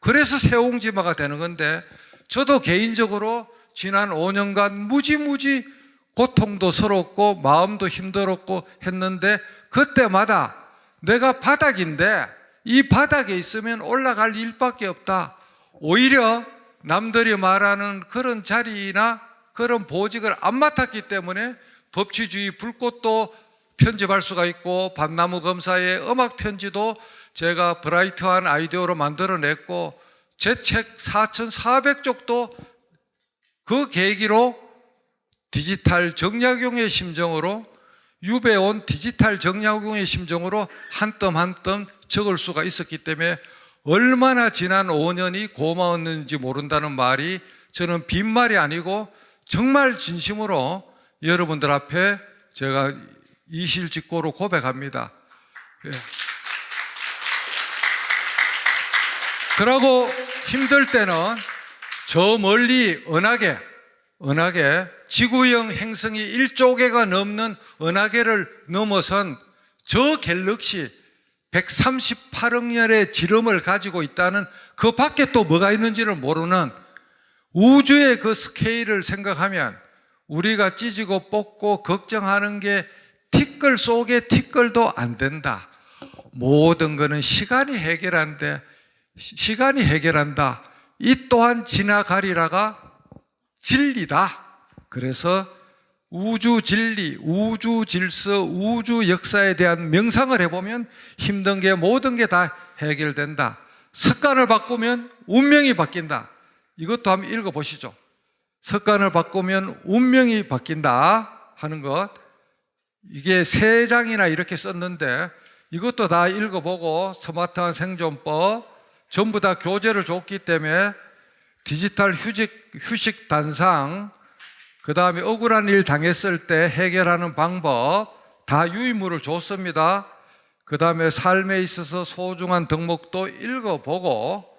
그래서 세옹지마가 되는 건데 저도 개인적으로 지난 5년간 무지무지 고통도 서럽고 마음도 힘들었고 했는데 그때마다 내가 바닥인데 이 바닥에 있으면 올라갈 일밖에 없다. 오히려 남들이 말하는 그런 자리나 그런 보직을 안 맡았기 때문에 법치주의 불꽃도 편집할 수가 있고 밤나무 검사의 음악 편지도 제가 브라이트한 아이디어로 만들어냈고 제 책 4,400쪽도 그 계기로 디지털 정약용의 심정으로 유배온 디지털 정약용의 심정으로 한 뼘 한 뼘 적을 수가 있었기 때문에 얼마나 지난 5년이 고마웠는지 모른다는 말이 저는 빈말이 아니고 정말 진심으로 여러분들 앞에 제가 이실직고로 고백합니다. 그러고 힘들 때는 저 멀리 은하계 지구형 행성이 1조 개가 넘는 은하계를 넘어선 저 갤럭시 138억 년의 지름을 가지고 있다는 그 밖에 또 뭐가 있는지를 모르는 우주의 그 스케일을 생각하면 우리가 찢고 뽑고 걱정하는 게 티끌 속의 티끌도 안 된다. 모든 것은 시간이 해결한다. 이 또한 지나가리라가 진리다. 그래서 우주 진리, 우주 질서, 우주 역사에 대한 명상을 해보면 힘든 게 모든 게 다 해결된다. 습관을 바꾸면 운명이 바뀐다. 이것도 한번 읽어보시죠. 습관을 바꾸면 운명이 바뀐다 하는 것. 이게 3장이나 이렇게 썼는데 이것도 다 읽어보고 스마트한 생존법, 전부 다 교재를 줬기 때문에 디지털 휴식 단상, 그 다음에 억울한 일 당했을 때 해결하는 방법 다 유의물을 줬습니다. 그 다음에 삶에 있어서 소중한 덕목도 읽어보고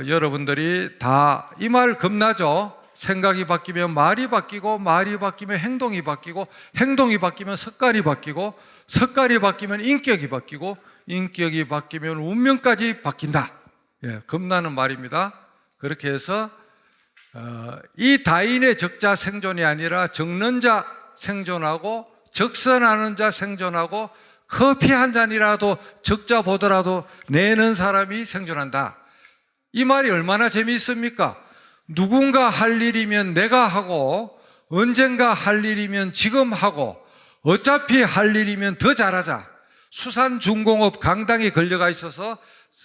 여러분들이 다 이 말 겁나죠? 생각이 바뀌면 말이 바뀌고 말이 바뀌면 행동이 바뀌고 행동이 바뀌면 습관이 바뀌고 습관이 바뀌면 인격이 바뀌고 인격이 바뀌면 운명까지 바뀐다. 예, 겁나는 말입니다. 그렇게 해서 이 다인의 적자 생존이 아니라 적는 자 생존하고 적선하는 자 생존하고 커피 한 잔이라도 적자 보더라도 내는 사람이 생존한다. 이 말이 얼마나 재미있습니까? 누군가 할 일이면 내가 하고 언젠가 할 일이면 지금 하고 어차피 할 일이면 더 잘하자. 수산중공업 강당에 걸려가 있어서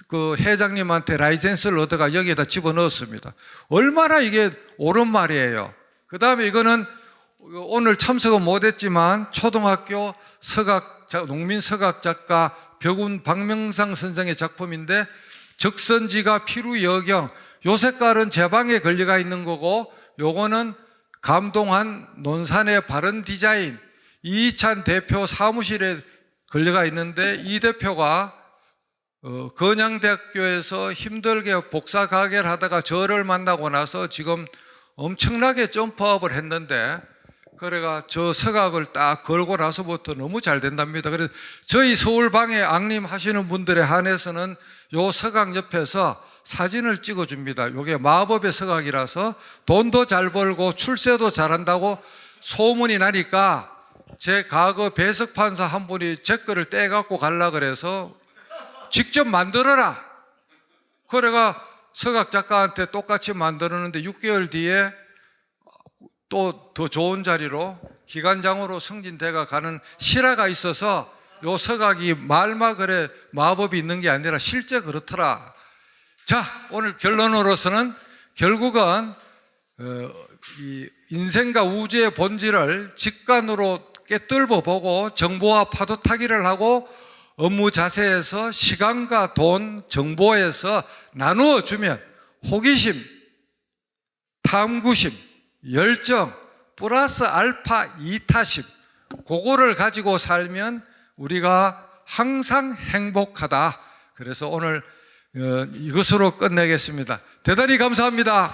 그 회장님한테 라이센스를 얻어가 여기에다 집어넣었습니다. 얼마나 이게 옳은 말이에요. 그 다음에 이거는 오늘 참석은 못했지만 초등학교 농민 서각 작가 벽운 박명상 선생의 작품인데 적선지가 피루여경, 요 색깔은 제 방에 걸려가 있는 거고 요거는 감동한 논산의 바른 디자인, 이희찬 대표 사무실에 걸려가 있는데 이 대표가 건양대학교에서 힘들게 복사 가게를 하다가 저를 만나고 나서 지금 엄청나게 점프업을 했는데 그래가 저 서각을 딱 걸고 나서부터 너무 잘 된답니다. 그래서 저희 서울방에 앙림하시는 분들에 한해서는 요 서각 옆에서 사진을 찍어줍니다. 요게 마법의 서각이라서 돈도 잘 벌고 출세도 잘한다고 소문이 나니까 제 과거 배석판사 한 분이 제 거를 떼갖고 갈라 그래서 직접 만들어라. 그래가 서각 작가한테 똑같이 만들었는데 6개월 뒤에 또 더 좋은 자리로 기관장으로 승진돼가 가는 실화가 있어서 요 서각이 말만 그래 마법이 있는 게 아니라 실제 그렇더라. 자, 오늘 결론으로서는 결국은 이 인생과 우주의 본질을 직관으로 깨뚫어 보고 정보와 파도 타기를 하고 업무 자세에서 시간과 돈, 정보에서 나누어 주면 호기심, 탐구심, 열정, 플러스 알파 이타심, 그거를 가지고 살면 우리가 항상 행복하다. 그래서 오늘 이것으로 끝내겠습니다. 대단히 감사합니다.